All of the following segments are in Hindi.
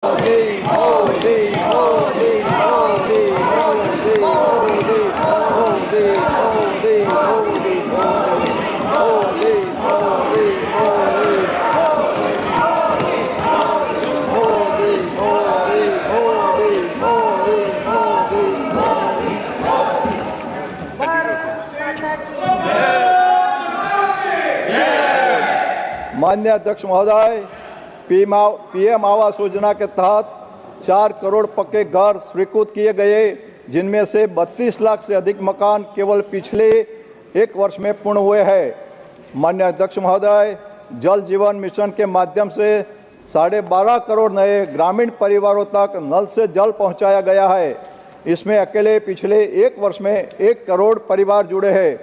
माननीय अध्यक्ष महोदय, पीएम आवास योजना के तहत 4 करोड़ पक्के घर स्वीकृत किए गए, जिनमें से 32 लाख से अधिक मकान केवल पिछले 1 वर्ष में पूर्ण हुए हैं। माननीय अध्यक्ष महोदय, जल जीवन मिशन के माध्यम से 12.5 करोड़ नए ग्रामीण परिवारों तक नल से जल पहुंचाया गया है। इसमें अकेले पिछले 1 वर्ष में 1 करोड़ परिवार जुड़े हैं।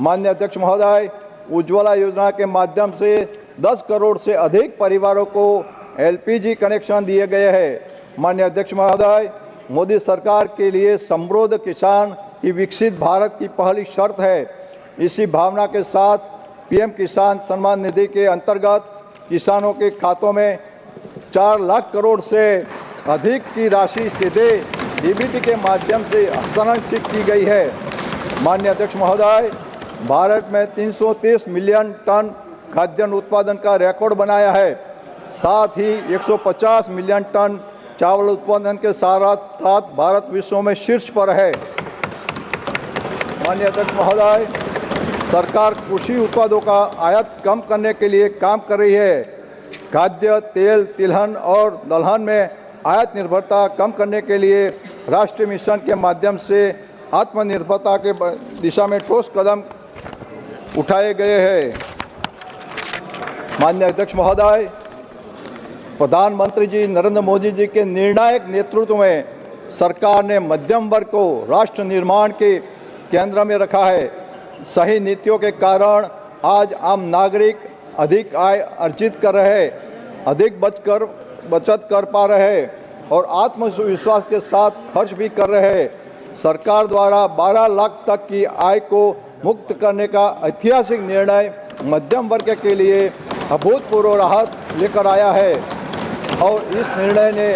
माननीय अध्यक्ष महोदय, उज्ज्वला योजना के माध्यम से 10 करोड़ से अधिक परिवारों को एलपीजी कनेक्शन दिए गए हैं। माननीय अध्यक्ष महोदय, मोदी सरकार के लिए समृद्ध किसान ही विकसित भारत की पहली शर्त है। इसी भावना के साथ पीएम किसान सम्मान निधि के अंतर्गत किसानों के खातों में 4 लाख करोड़ से अधिक की राशि सीधे डीबीटी के माध्यम से हस्तांतरित की गई है। माननीय अध्यक्ष महोदय, भारत में 330 मिलियन टन खाद्यान्न उत्पादन का रिकॉर्ड बनाया है। साथ ही 150 मिलियन टन चावल उत्पादन के साथ भारत विश्व में शीर्ष पर है। माननीय अध्यक्ष महोदय, सरकार कृषि उत्पादों का आयात कम करने के लिए काम कर रही है। खाद्य, तेल, तिलहन और दलहन में आयात निर्भरता कम करने के लिए राष्ट्रीय मिशन के माध्यम से आत्मनिर्भरता के दिशा में ठोस कदम उठाए गए हैं। माननीय अध्यक्ष महोदय, प्रधानमंत्री जी नरेंद्र मोदी जी के निर्णायक नेतृत्व में सरकार ने मध्यम वर्ग को राष्ट्र निर्माण के केंद्र में रखा है। सही नीतियों के कारण आज आम नागरिक अधिक आय अर्जित कर रहे हैं, अधिक बचत कर पा रहे हैं और आत्मविश्वास के साथ खर्च भी कर रहे हैं। सरकार द्वारा 12 लाख तक की आय को मुक्त करने का ऐतिहासिक निर्णय मध्यम वर्ग के लिए अभूतपूर्व राहत लेकर आया है और इस निर्णय ने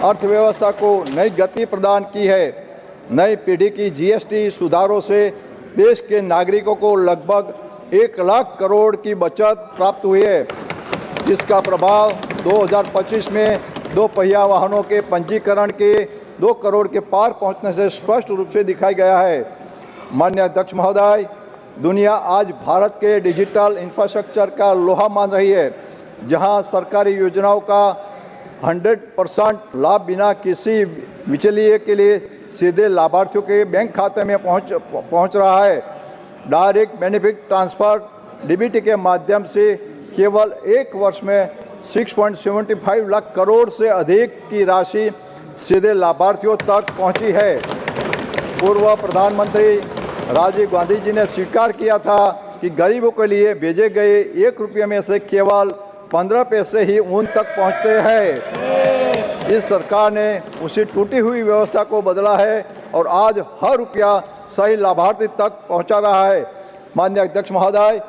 अर्थव्यवस्था को नई गति प्रदान की है। नई पीढ़ी की जीएसटी सुधारों से देश के नागरिकों को लगभग 1 लाख करोड़ की बचत प्राप्त हुई है, जिसका प्रभाव 2025 में 2 पहिया वाहनों के पंजीकरण के 2 करोड़ के पार पहुंचने से स्पष्ट रूप से दिखाई गया है। माननीय अध्यक्ष महोदय, दुनिया आज भारत के डिजिटल इंफ्रास्ट्रक्चर का लोहा मान रही है, जहां सरकारी योजनाओं का 100% लाभ बिना किसी बिचौलिए के लिए सीधे लाभार्थियों के बैंक खाते में पहुंच रहा है। डायरेक्ट बेनिफिट ट्रांसफर डीबीटी के माध्यम से केवल 1 वर्ष में 6.75 लाख करोड़ से अधिक की राशि सीधे लाभार्थियों तक पहुंची है। पूर्व प्रधानमंत्री राजीव गांधी जी ने स्वीकार किया था कि गरीबों के लिए भेजे गए 1 रुपये में से केवल 15 पैसे ही उन तक पहुंचते हैं। इस सरकार ने उसी टूटी हुई व्यवस्था को बदला है और आज हर रुपया सही लाभार्थी तक पहुंचा रहा है। माननीय अध्यक्ष महोदय,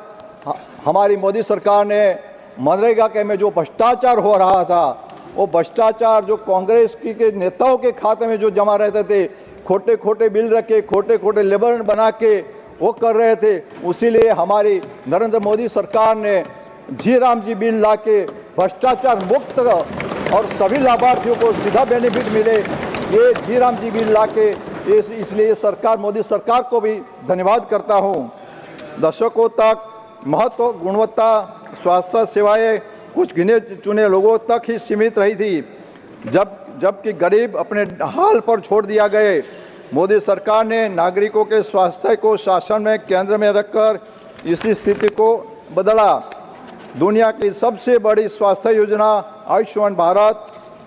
हमारी मोदी सरकार ने मनरेगा के में जो भ्रष्टाचार हो रहा था, वो भ्रष्टाचार जो कांग्रेस के नेताओं के खाते में जो जमा रहते थे, खोटे खोटे बिल रखे, खोटे खोटे लेबर बना के वो कर रहे थे, उसीलिए हमारी नरेंद्र मोदी सरकार ने जी राम जी बिल ला के भ्रष्टाचार मुक्त और सभी लाभार्थियों को सीधा बेनिफिट मिले, ये जी राम जी बिल ला के, इसलिए सरकार, मोदी सरकार को भी धन्यवाद करता हूँ। दशकों तक महत्व गुणवत्ता स्वास्थ्य सेवाएं कुछ गिने चुने लोगों तक ही सीमित रही थी, जबकि गरीब अपने हाल पर छोड़ दिया गए। मोदी सरकार ने नागरिकों के स्वास्थ्य को शासन में केंद्र में रखकर इसी स्थिति को बदला। दुनिया की सबसे बड़ी स्वास्थ्य योजना आयुष्मान भारत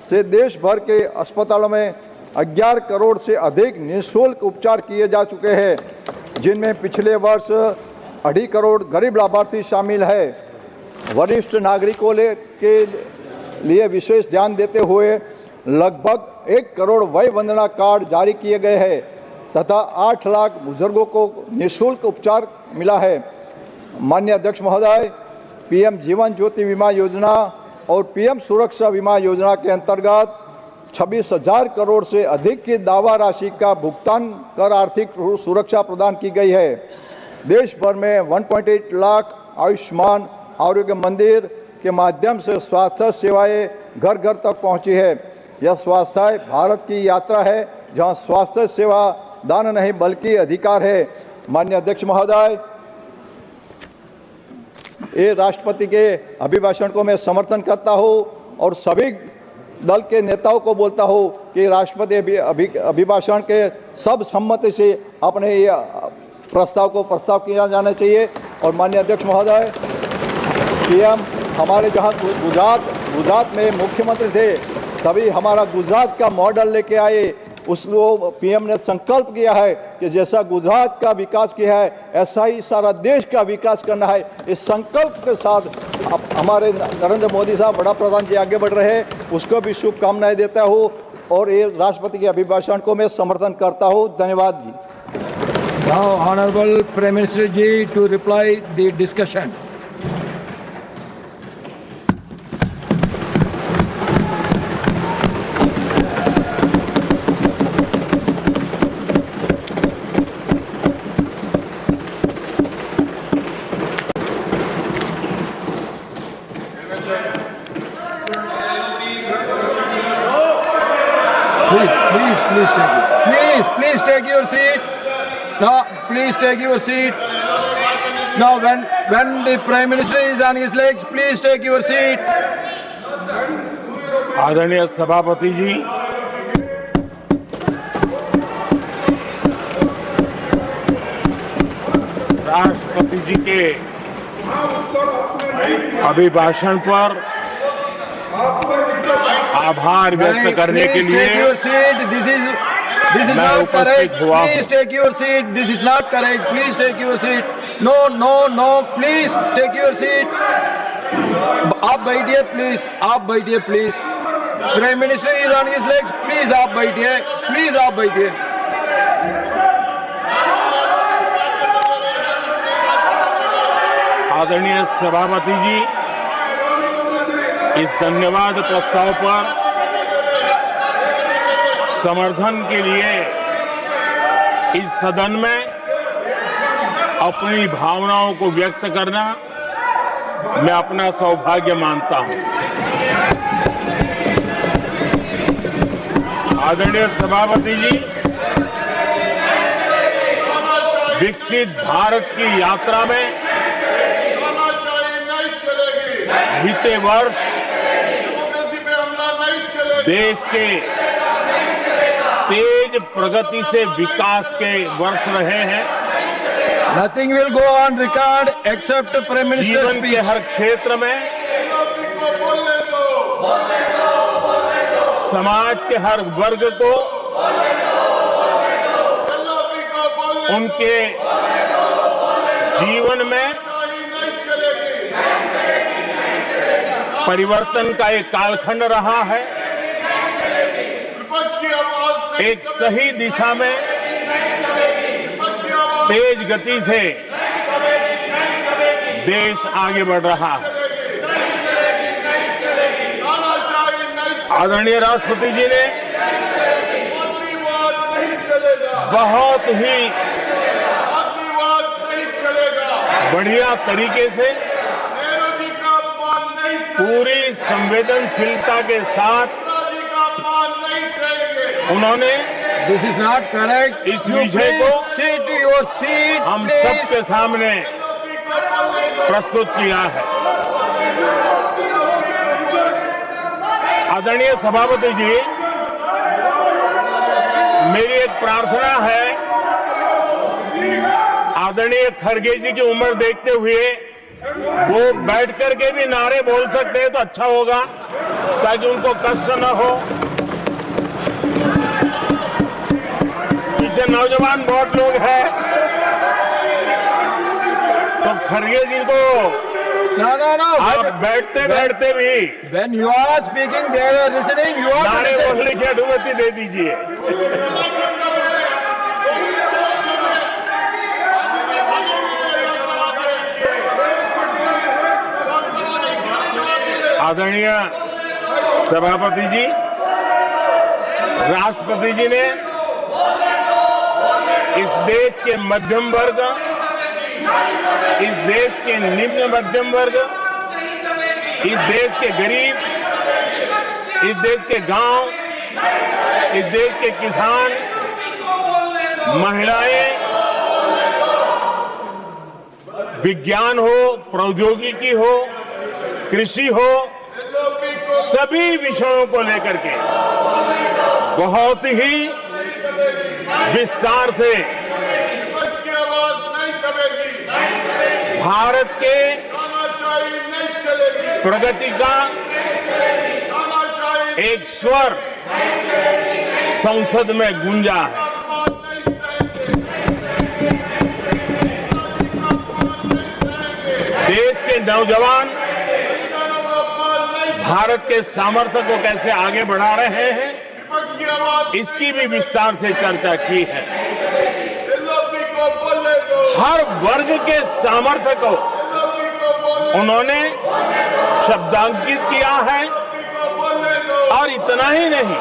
से देश भर के अस्पतालों में 11 करोड़ से अधिक निःशुल्क उपचार किए जा चुके हैं, जिनमें पिछले वर्ष 2.5 करोड़ गरीब लाभार्थी शामिल है। वरिष्ठ नागरिकों के लिए विशेष ध्यान देते हुए लगभग 1 करोड़ वय वंदना कार्ड जारी किए गए हैं तथा 8 लाख बुजुर्गों को निःशुल्क उपचार मिला है। माननीय अध्यक्ष महोदय, पीएम जीवन ज्योति बीमा योजना और पीएम सुरक्षा बीमा योजना के अंतर्गत 26,000 करोड़ से अधिक की दावा राशि का भुगतान कर आर्थिक सुरक्षा प्रदान की गई है। देश भर में 1.8 लाख आयुष्मान आरोग्य मंदिर के माध्यम से स्वास्थ्य सेवाएं घर घर तक पहुंची है। यह स्वास्थ्य भारत की यात्रा है, जहां स्वास्थ्य सेवा दान नहीं बल्कि अधिकार है। माननीय अध्यक्ष महोदय, ये राष्ट्रपति के अभिभाषण को मैं समर्थन करता हूं और सभी दल के नेताओं को बोलता हूं कि राष्ट्रपति अभिभाषण के सब सम्मति से अपने ये प्रस्ताव किया जाना चाहिए। और माननीय अध्यक्ष महोदय, पीएम हमारे जहां गुजरात में मुख्यमंत्री थे, तभी हमारा गुजरात का मॉडल लेके आए। पीएम ने संकल्प किया है कि जैसा गुजरात का विकास किया है ऐसा ही सारा देश का विकास करना है। इस संकल्प के साथ हमारे नरेंद्र मोदी साहब बड़ा प्रधान जी आगे बढ़ रहे हैं, उसको भी शुभकामनाएं देता हूँ और ये राष्ट्रपति के अभिभाषण को मैं समर्थन करता हूँ। धन्यवाद जी। Now, Honorable Prime Minister ji to reply the discussion. Please take your seat. Now, please take your seat. Now, when the Prime Minister is on his legs, please take your seat. आदरणीय सभापति जी, राष्ट्रपति जी के अभिभाषण पर आभार व्यक्त करने के लिए take your seat. This is not correct. Please take your seat. This is not correct. Please take your seat. No. Please take your seat. आप बैठिए प्लीज, आप बैठिए please. Prime minister is on his legs, please आप बैठिए, प्लीज आप बैठिए। आदरणीय सभापति जी, इस धन्यवाद प्रस्ताव पर समर्थन के लिए इस सदन में अपनी भावनाओं को व्यक्त करना मैं अपना सौभाग्य मानता हूं। आदरणीय सभापति जी, विकसित भारत की यात्रा में बीते वर्ष देश के तेज प्रगति से विकास के वर्ष रहे हैं। Nothing will go on record except Prime Minister's जीवन के हर क्षेत्र में, समाज के हर वर्ग को उनके जीवन में परिवर्तन का एक कालखंड रहा है। एक सही दिशा में तेज गति से देश आगे बढ़ रहा है। आदरणीय राष्ट्रपति जी ने बहुत ही बढ़िया तरीके से पूरी संवेदनशीलता के साथ उन्होंने This is not correct. इस विषय को sit your seat, हम please. सबके सामने प्रस्तुत किया है। आदरणीय सभापति जी, मेरी एक प्रार्थना है, आदरणीय खड़गे जी की उम्र देखते हुए वो बैठ करके भी नारे बोल सकते हैं तो अच्छा होगा, ताकि उनको कष्ट न हो। पीछे नौजवान बहुत लोग हैं, तो खड़गे जी को No. आप बैठते बैठते भी When you are speaking, they are listening. You are नारे listening. बोलने की अनुमति दे दीजिए। आदरणीय सभापति जी, राष्ट्रपति जी ने इस देश के मध्यम वर्ग, इस देश के निम्न मध्यम वर्ग, इस देश के गरीब, इस देश के गांव, इस देश के किसान, महिलाएं, विज्ञान हो, प्रौद्योगिकी हो, कृषि हो, सभी विषयों को लेकर के बहुत ही विस्तार से भारत के प्रगति का एक स्वर संसद में गूंजा है। देश के नौजवान भारत के सामर्थ्य को कैसे आगे बढ़ा रहे हैं, इसकी भी विस्तार से चर्चा की है। हर वर्ग के सामर्थ्य को उन्होंने शब्दांकित किया है और इतना ही नहीं,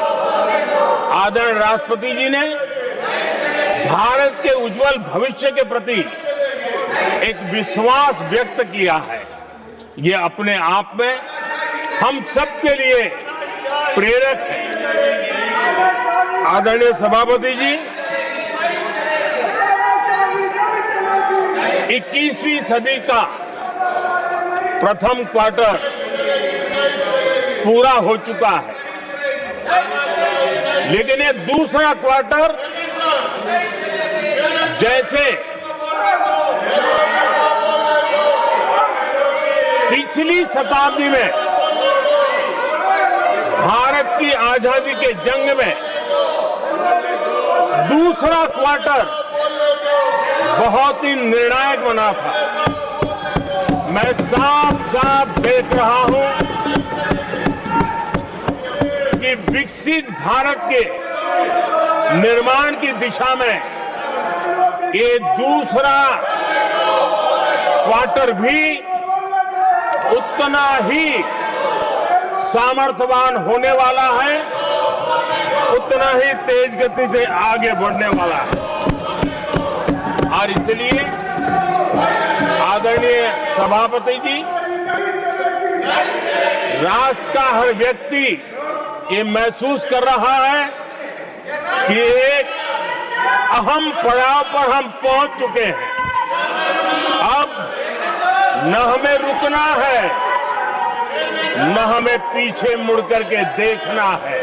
आदरणीय राष्ट्रपति जी ने भारत के उज्जवल भविष्य के प्रति एक विश्वास व्यक्त किया है। ये अपने आप में हम सबके लिए प्रेरक है। आदरणीय सभापति जी, 21वीं सदी का प्रथम क्वार्टर पूरा हो चुका है, लेकिन ये दूसरा क्वार्टर जैसे पिछली शताब्दी में भारत की आजादी के जंग में दूसरा क्वार्टर बहुत ही निर्णायक बना था। मैं साफ साफ देख रहा हूं कि विकसित भारत के निर्माण की दिशा में ये दूसरा क्वार्टर भी उतना ही सामर्थ्यवान होने वाला है, उतना ही तेज गति से आगे बढ़ने वाला है। और इसलिए आदरणीय सभापति जी, राष्ट्र का हर व्यक्ति ये महसूस कर रहा है कि एक अहम पड़ाव पर हम पहुंच चुके हैं। अब न हमें रुकना है, न हमें पीछे मुड़ करके देखना है।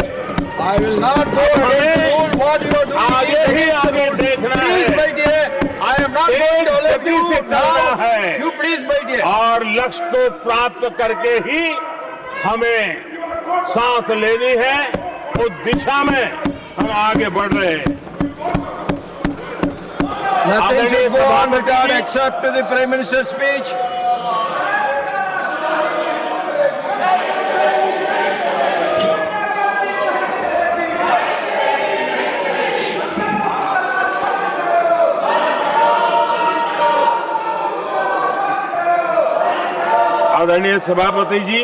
I will not go against what you are doing. आगे ही आगे देखना Please है, बैठिए। I am not going to let गति से you चलना now. है। You please बैठिए। और लक्ष्य को प्राप्त करके ही हमें सांस लेनी है, उस दिशा में हम आगे बढ़ रहे हैं। Nothing आदरणीय should go on सभापति without ji, except the Prime Minister's speech. आदरणीय सभापति जी,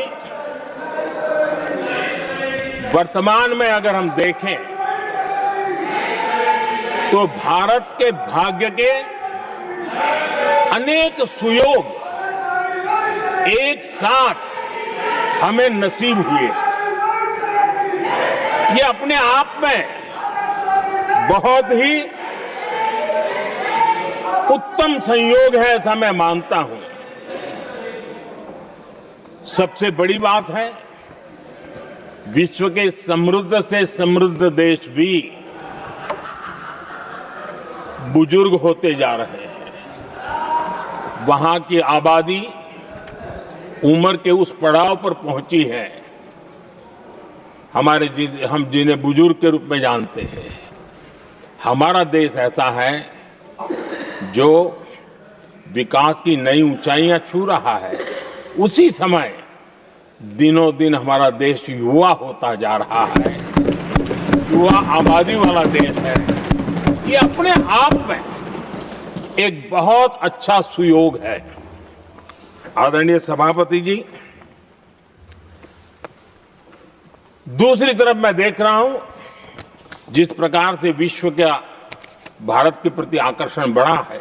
वर्तमान में अगर हम देखें तो भारत के भाग्य के अनेक सुयोग एक साथ हमें नसीब हुए। ये अपने आप में बहुत ही उत्तम संयोग है, ऐसा मैं मानता हूं। सबसे बड़ी बात है, विश्व के समृद्ध से समृद्ध देश भी बुजुर्ग होते जा रहे हैं। वहां की आबादी उम्र के उस पड़ाव पर पहुंची है हम जिन्हें बुजुर्ग के रूप में जानते हैं। हमारा देश ऐसा है जो विकास की नई ऊंचाइयां छू रहा है। उसी समय दिनों दिन हमारा देश युवा होता जा रहा है, युवा आबादी वाला देश है। ये अपने आप में एक बहुत अच्छा सुयोग है। आदरणीय सभापति जी, दूसरी तरफ मैं देख रहा हूं जिस प्रकार से विश्व का भारत के प्रति आकर्षण बढ़ा है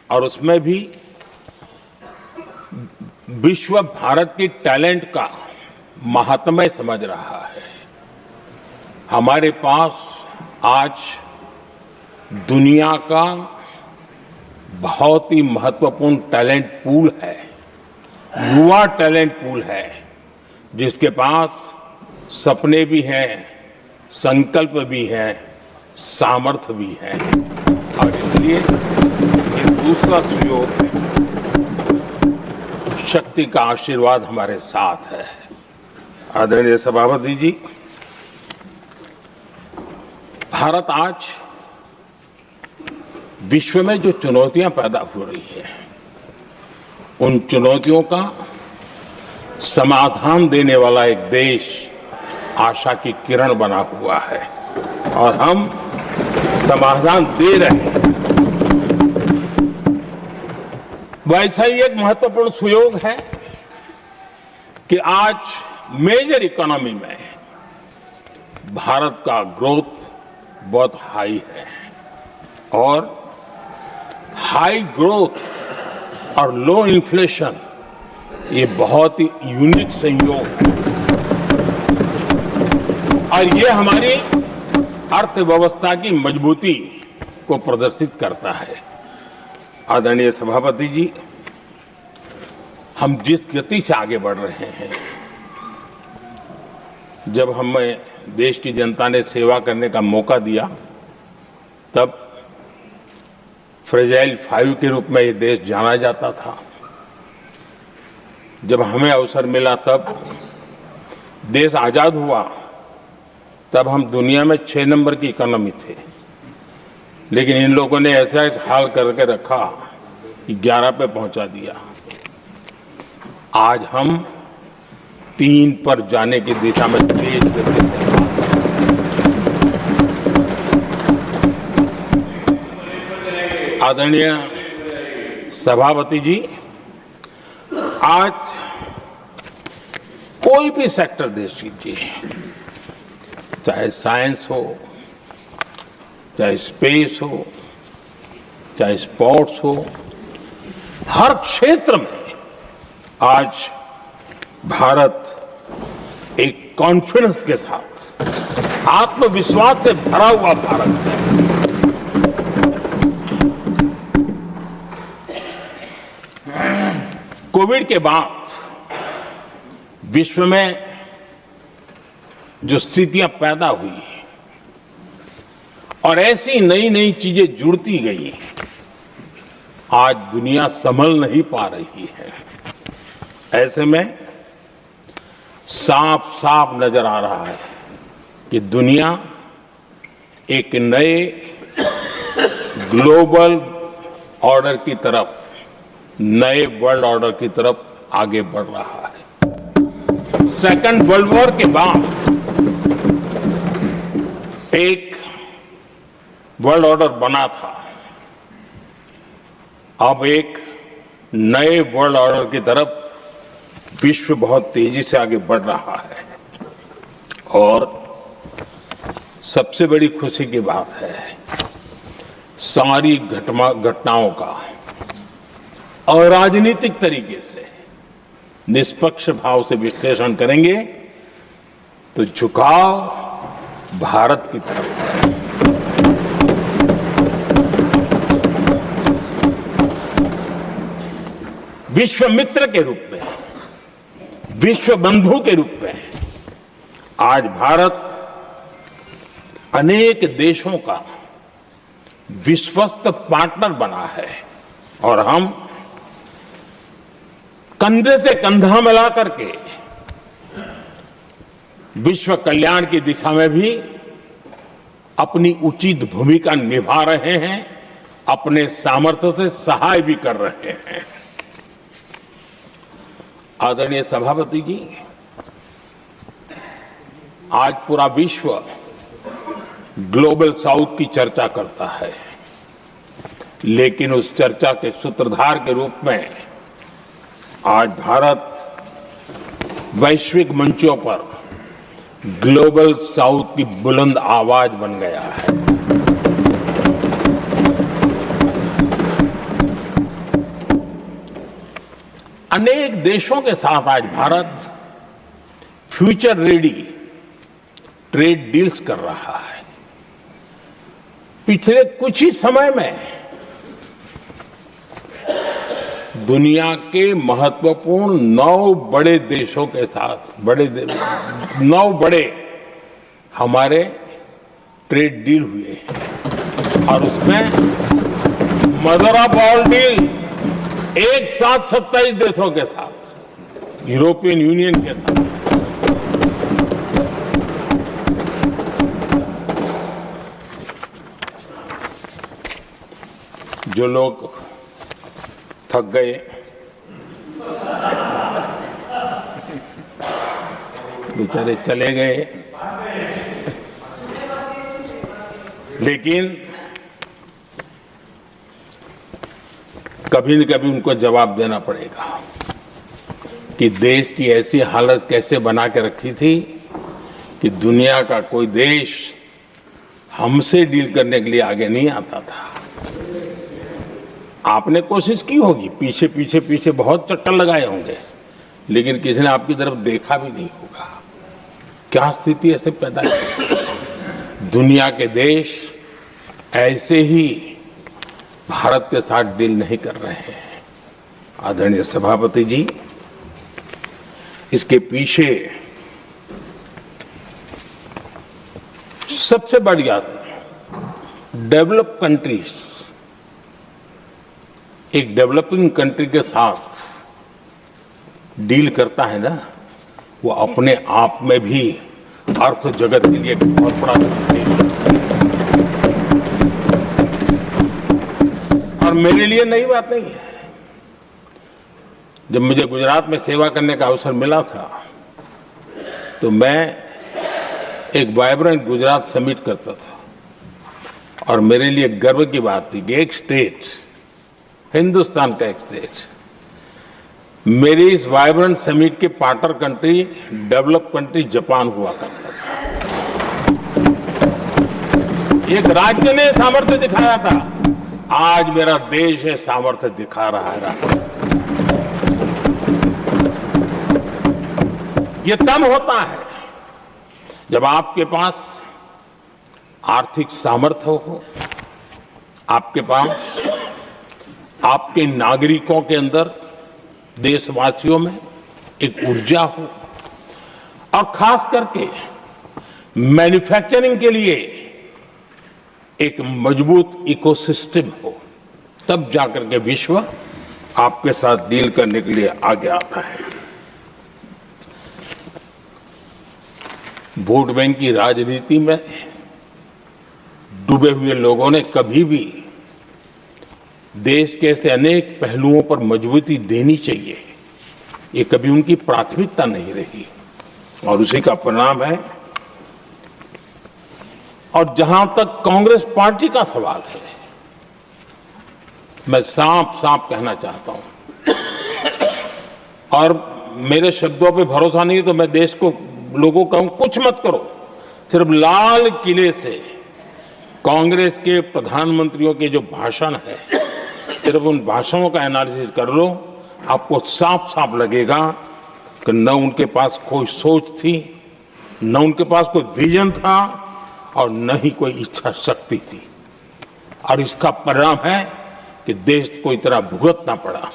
और उसमें भी विश्व भारत की टैलेंट का महात्म्य समझ रहा है। हमारे पास आज दुनिया का बहुत ही महत्वपूर्ण टैलेंट पूल है, युवा टैलेंट पूल है, जिसके पास सपने भी हैं, संकल्प भी है, सामर्थ्य भी है। और इसलिए ये दूसरा सुयोग है। शक्ति का आशीर्वाद हमारे साथ है। आदरणीय सभापति जी, भारत आज विश्व में जो चुनौतियां पैदा हो रही है, उन चुनौतियों का समाधान देने वाला एक देश आशा की किरण बना हुआ है और हम समाधान दे रहे हैं। वैसा ही एक महत्वपूर्ण सुयोग है कि आज मेजर इकोनॉमी में भारत का ग्रोथ बहुत हाई है और हाई ग्रोथ और लो इन्फ्लेशन ये बहुत ही यूनिक संयोग है और ये हमारी अर्थव्यवस्था की मजबूती को प्रदर्शित करता है। आदरणीय सभापति जी, हम जिस गति से आगे बढ़ रहे हैं, जब हमें देश की जनता ने सेवा करने का मौका दिया तब फ्रेजाइल 5 के रूप में ये देश जाना जाता था। जब हमें अवसर मिला तब देश आजाद हुआ तब हम दुनिया में 6 नंबर की इकोनॉमी थे, लेकिन इन लोगों ने ऐसा हाल करके रखा कि 11 पे पहुंचा दिया। आज हम 3 पर जाने की दिशा में तेज गति से आदरणीय सभापति जी, आज कोई भी सेक्टर देश कीजिए, चाहे साइंस हो, चाहे स्पेस हो, चाहे स्पोर्ट्स हो, हर क्षेत्र में आज भारत एक कॉन्फिडेंस के साथ, आत्मविश्वास से भरा हुआ भारत है। कोविड के बाद विश्व में जो स्थितियां पैदा हुई और ऐसी नई नई चीजें जुड़ती गई, आज दुनिया संभल नहीं पा रही है। ऐसे में साफ साफ नजर आ रहा है कि दुनिया एक नए ग्लोबल ऑर्डर की तरफ, नए वर्ल्ड ऑर्डर की तरफ आगे बढ़ रहा है। सेकंड वर्ल्ड वॉर के बाद एक वर्ल्ड ऑर्डर बना था, अब एक नए वर्ल्ड ऑर्डर की तरफ विश्व बहुत तेजी से आगे बढ़ रहा है। और सबसे बड़ी खुशी की बात है, सारी घटनाओं का और राजनीतिक तरीके से निष्पक्ष भाव से विश्लेषण करेंगे तो झुकाव भारत की तरफ है। विश्व मित्र के रूप में, विश्व बंधु के रूप में आज भारत अनेक देशों का विश्वस्त पार्टनर बना है और हम कंधे से कंधा मिला करके विश्व कल्याण की दिशा में भी अपनी उचित भूमिका निभा रहे हैं, अपने सामर्थ्य से सहाय भी कर रहे हैं। आदरणीय सभापति जी, आज पूरा विश्व ग्लोबल साउथ की चर्चा करता है, लेकिन उस चर्चा के सूत्रधार के रूप में आज भारत वैश्विक मंचों पर ग्लोबल साउथ की बुलंद आवाज बन गया है। अनेक देशों के साथ आज Bharat future ready trade deals कर रहा है। पिछले कुछ ही समय में दुनिया के महत्वपूर्ण 9 बड़े देशों के साथ 9 बड़े हमारे ट्रेड डील हुए हैं और उसमें मदर ऑफ ऑल डील एक साथ 27 देशों के साथ, यूरोपियन यूनियन के साथ। जो लोग थक गए, बेचारे चले गए, लेकिन कभी न कभी उनको जवाब देना पड़ेगा कि देश की ऐसी हालत कैसे बना के रखी थी कि दुनिया का कोई देश हमसे डील करने के लिए आगे नहीं आता था। आपने कोशिश की होगी, पीछे पीछे पीछे बहुत चक्कर लगाए होंगे, लेकिन किसी ने आपकी तरफ देखा भी नहीं होगा। क्या स्थिति ऐसे पैदा की? दुनिया के देश ऐसे ही भारत के साथ डील नहीं कर रहे हैं। आदरणीय सभापति जी, इसके पीछे सबसे बड़ी बात, डेवलप कंट्रीज एक डेवलपिंग कंट्री के साथ डील करता है ना, वो अपने आप में भी अर्थ जगत के लिए एक बहुत बड़ा है। और मेरे लिए नई बात नहीं है। जब मुझे गुजरात में सेवा करने का अवसर मिला था तो मैं एक वाइब्रेंट गुजरात समिट करता था और मेरे लिए गर्व की बात थी कि एक स्टेट, हिंदुस्तान का एक स्टेट, मेरी इस वाइब्रेंट समिट के partner country, develop country Japan हुआ करता था। एक राज्य ने सामर्थ्य दिखाया था, आज मेरा देश है सामर्थ्य दिखा रहा है। ये तब होता है जब आपके पास आर्थिक सामर्थ्य हो, आपके पास आपके नागरिकों के अंदर, देशवासियों में एक ऊर्जा हो और खास करके मैन्युफैक्चरिंग के लिए एक मजबूत इकोसिस्टम हो, तब जाकर के विश्व आपके साथ डील करने के लिए आगे आता है। वोट बैंक की राजनीति में डूबे हुए लोगों ने कभी भी देश के ऐसे अनेक पहलुओं पर मजबूती देनी चाहिए, ये कभी उनकी प्राथमिकता नहीं रही और उसी का परिणाम है। और जहां तक कांग्रेस पार्टी का सवाल है, मैं साफ साफ कहना चाहता हूं और मेरे शब्दों पे भरोसा नहीं है तो मैं देश को, लोगों को कहूं कुछ मत करो, सिर्फ लाल किले से कांग्रेस के प्रधानमंत्रियों के जो भाषण है, सिर्फ उन भाषणों का एनालिसिस कर लो, आपको साफ साफ लगेगा कि न उनके पास कोई सोच थी, न उनके पास कोई विजन था और न ही कोई इच्छा शक्ति थी। और इसका परिणाम है कि देश को इतना भुगतना पड़ा।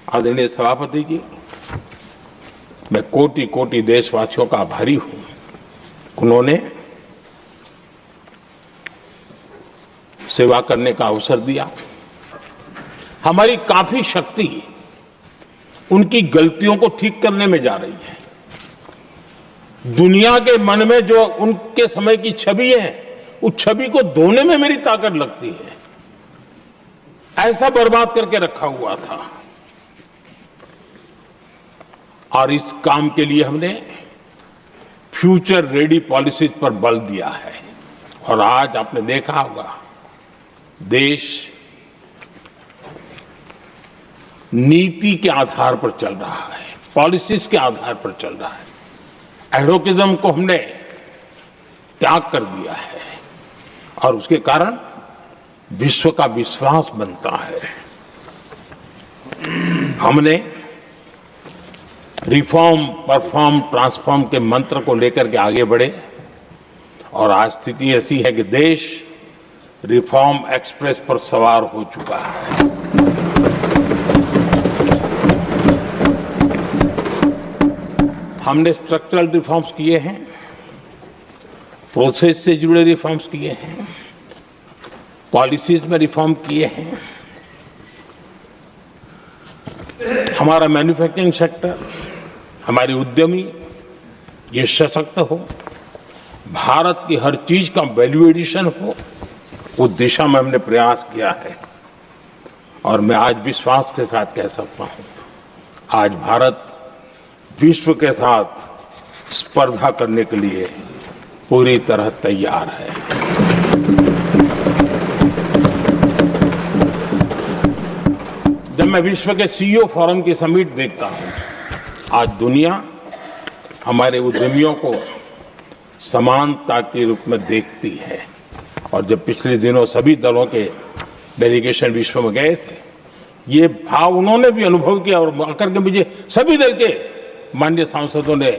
आदरणीय सभापति जी, मैं कोटि कोटि देशवासियों का आभारी हूं। उन्होंने सेवा करने का अवसर दिया। हमारी काफी शक्ति उनकी गलतियों को ठीक करने में जा रही है। दुनिया के मन में जो उनके समय की छवि है, उस छवि को धोने में मेरी ताकत लगती है। ऐसा बर्बाद करके रखा हुआ था और इस काम के लिए हमने फ्यूचर रेडी पॉलिसीज पर बल दिया है। और आज आपने देखा होगा, देश नीति के आधार पर चल रहा है। पॉलिसीज के आधार पर चल रहा है। एडोकिज्म को हमने त्याग कर दिया है और उसके कारण विश्व का विश्वास बनता है। हमने रिफॉर्म, परफॉर्म, ट्रांसफॉर्म के मंत्र को लेकर के आगे बढ़े और आज स्थिति ऐसी है कि देश रिफॉर्म एक्सप्रेस पर सवार हो चुका है। हमने स्ट्रक्चरल रिफॉर्म्स किए हैं, प्रोसेस से जुड़े रिफॉर्म्स किए हैं, पॉलिसीज में रिफॉर्म किए हैं। हमारा मैन्युफैक्चरिंग सेक्टर, हमारे उद्यमी ये सशक्त हो, भारत की हर चीज का वैल्यू एडिशन हो, उस दिशा में हमने प्रयास किया है। और मैं आज विश्वास के साथ कह सकता हूं, आज भारत विश्व के साथ स्पर्धा करने के लिए पूरी तरह तैयार है। जब मैं विश्व के सीईओ फोरम की समिट देखता हूं, आज दुनिया हमारे उद्यमियों को समानता के रूप में देखती है। और जब पिछले दिनों सभी दलों के डेलीगेशन विश्व में गए थे, ये भाव उन्होंने भी अनुभव किया और आकर के मुझे सभी दल के माननीय सांसदों ने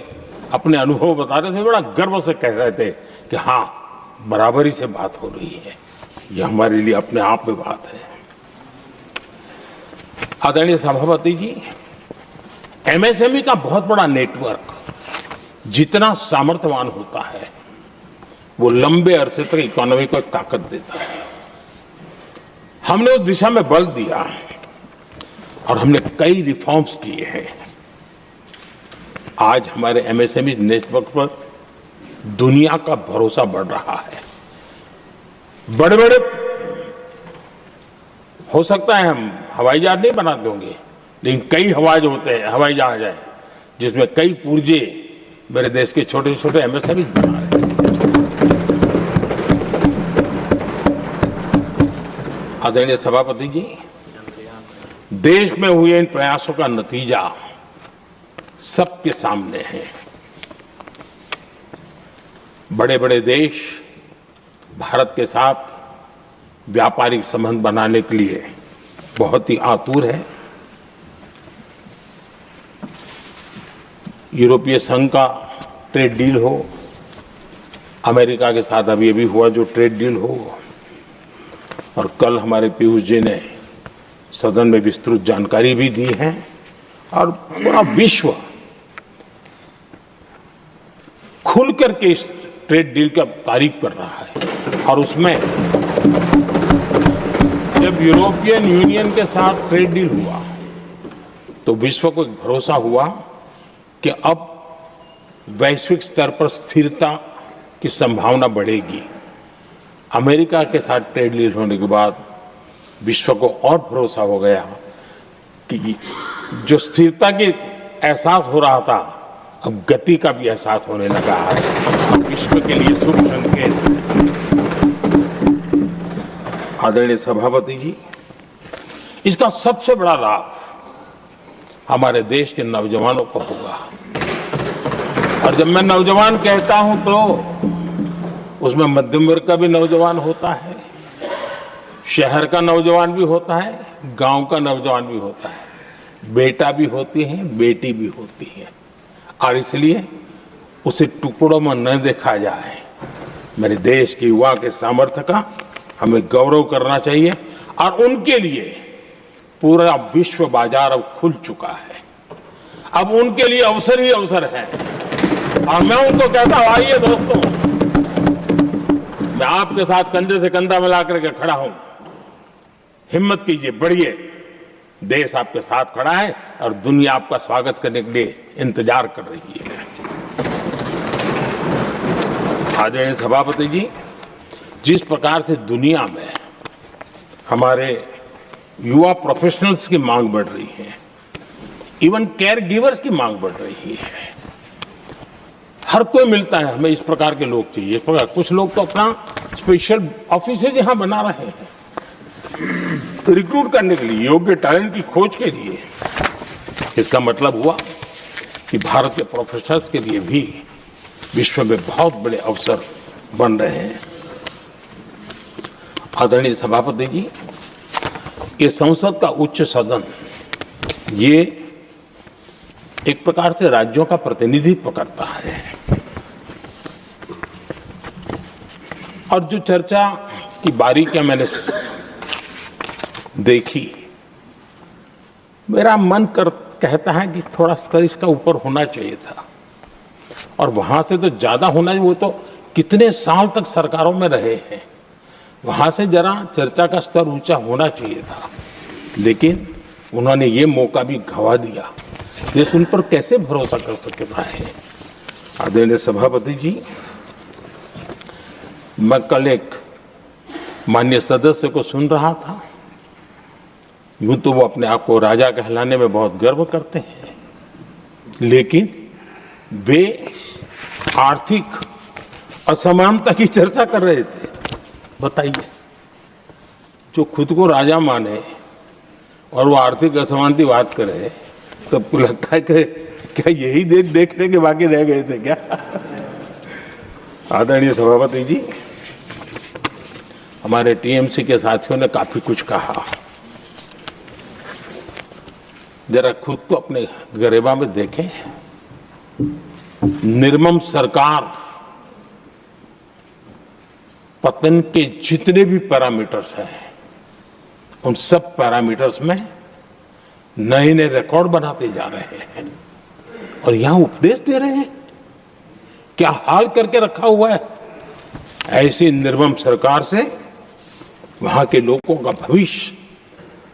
अपने अनुभव बता रहे थे, बड़ा गर्व से कह रहे थे कि हाँ, बराबरी से बात हो रही है। ये हमारे लिए अपने आप में बात है। आदरणीय सभापति जी, एमएसएमई का बहुत बड़ा नेटवर्क जितना सामर्थ्यवान होता है, वो लंबे अरसे तक इकोनॉमी को ताकत देता है। हमने उस दिशा में बल दिया और हमने कई रिफॉर्म्स किए हैं। आज हमारे एमएसएमई नेटवर्क पर दुनिया का भरोसा बढ़ रहा है। बड़े बड़े हो सकता है हम हवाई जहाज नहीं बना देंगे, लेकिन कई हवाई जहाज हैं जिसमें कई पुर्जे मेरे देश के छोटे छोटे एमएसएमई बना रहे हैं। आदरणीय सभापति जी, देश में हुए इन प्रयासों का नतीजा सबके सामने है। बड़े बड़े देश भारत के साथ व्यापारिक संबंध बनाने के लिए बहुत ही आतुर है। यूरोपीय संघ का ट्रेड डील हो, अमेरिका के साथ अभी हुआ जो ट्रेड डील हो, और कल हमारे पीयूष जी ने सदन में विस्तृत जानकारी भी दी है। और पूरा विश्व खुल करके इस ट्रेड डील का तारीफ कर रहा है। और उसमें जब यूरोपियन यूनियन के साथ ट्रेड डील हुआ तो विश्व को एक भरोसा हुआ कि अब वैश्विक स्तर पर स्थिरता की संभावना बढ़ेगी। अमेरिका के साथ ट्रेड डील होने के बाद विश्व को और भरोसा हो गया कि जो स्थिरता की एहसास हो रहा था, अब गति का भी एहसास होने लगा है। अब विश्व के लिए शुभ संकेत है। आदरणीय सभापति जी, इसका सबसे बड़ा लाभ हमारे देश के नौजवानों को होगा। और जब मैं नौजवान कहता हूं तो उसमें मध्यम वर्ग का भी नौजवान होता है, शहर का नौजवान भी होता है, गांव का नौजवान भी होता है, बेटा भी होती है, बेटी भी होती है। और इसलिए उसे टुकड़ों में न देखा जाए। मेरे देश के युवा के सामर्थ्य का हमें गौरव करना चाहिए। और उनके लिए पूरा विश्व बाजार अब खुल चुका है। अब उनके लिए अवसर ही अवसर है। और मैं उनको कहता हूं, आइए दोस्तों, मैं आपके साथ कंधे से कंधा मिला करके खड़ा हूं। हिम्मत कीजिए, बढ़िए। देश आपके साथ खड़ा है और दुनिया आपका स्वागत करने के लिए इंतजार कर रही है। आदरणीय सभापति जी, जिस प्रकार से दुनिया में हमारे युवा प्रोफेशनल्स की मांग बढ़ रही है, इवन केयर गिवर्स की मांग बढ़ रही है। हर कोई मिलता है, हमें इस प्रकार के लोग चाहिए, इस प्रकार। कुछ लोग तो अपना स्पेशल ऑफिसेज यहां बना रहे हैं रिक्रूट करने के लिए, योग्य टैलेंट की खोज के लिए। इसका मतलब हुआ कि भारत के प्रोफेशनल्स के लिए भी विश्व में बहुत बड़े अवसर बन रहे हैं। आदरणीय सभापति जी, ये संसद का उच्च सदन ये एक प्रकार से राज्यों का प्रतिनिधित्व करता है और जो चर्चा की बारीकियां मैंने देखी, मेरा मन कहता है कि थोड़ा स्तर इसका ऊपर होना चाहिए था और वहां से तो ज्यादा होना चाहिए। वो तो कितने साल तक सरकारों में रहे हैं, वहां से जरा चर्चा का स्तर ऊंचा होना चाहिए था, लेकिन उन्होंने ये मौका भी गंवा दिया। देश उन पर कैसे भरोसा कर सकता है। आदरणीय सभापति जी, मैं कल एक माननीय सदस्य को सुन रहा था। यूं तो वो अपने आप को राजा कहलाने में बहुत गर्व करते हैं, लेकिन वे आर्थिक असमानता की चर्चा कर रहे थे। बताइए, जो खुद को राजा माने और वो आर्थिक असमानता की बात करे, सबको लगता है कि क्या यही देखने के बाकी रह गए थे क्या? आदरणीय सभापति जी, हमारे टीएमसी के साथियों ने काफी कुछ कहा। जरा खुद को अपने गरेबा में देखें। निर्मम सरकार पतन के जितने भी पैरामीटर्स हैं, उन सब पैरामीटर्स में नए नए रिकॉर्ड बनाते जा रहे हैं और यहां उपदेश दे रहे हैं। क्या हाल करके रखा हुआ है। ऐसी निर्मम सरकार से वहां के लोगों का भविष्य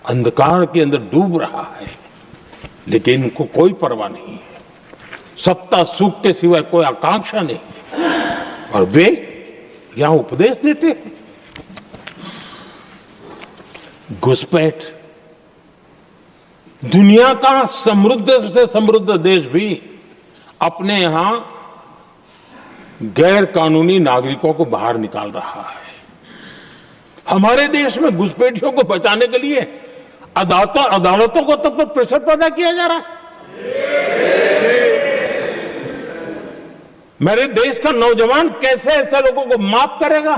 अंधकार के अंदर डूब रहा है, लेकिन इनको कोई परवाह नहीं है। सत्ता सुख के सिवाय कोई आकांक्षा नहीं और वे यहां उपदेश देते हैं। घुसपैठ, दुनिया का समृद्ध से समृद्ध देश भी अपने यहां गैर कानूनी नागरिकों को बाहर निकाल रहा है। हमारे देश में घुसपैठियों को बचाने के लिए अदालतों को तब तक प्रेशर पैदा किया जा रहा है। मेरे देश का नौजवान कैसे ऐसे लोगों को माफ करेगा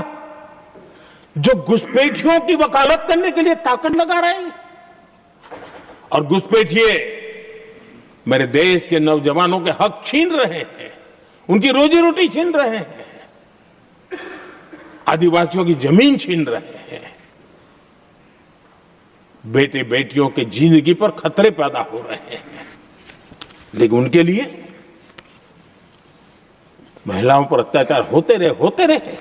जो घुसपैठियों की वकालत करने के लिए ताकत लगा रहे हैं। और घुसपैठिए मेरे देश के नौजवानों के हक छीन रहे हैं, उनकी रोजी रोटी छीन रहे हैं, आदिवासियों की जमीन छीन रहे हैं, बेटे बेटियों के जिंदगी पर खतरे पैदा हो रहे हैं। लेकिन उनके लिए महिलाओं पर अत्याचार होते रहे।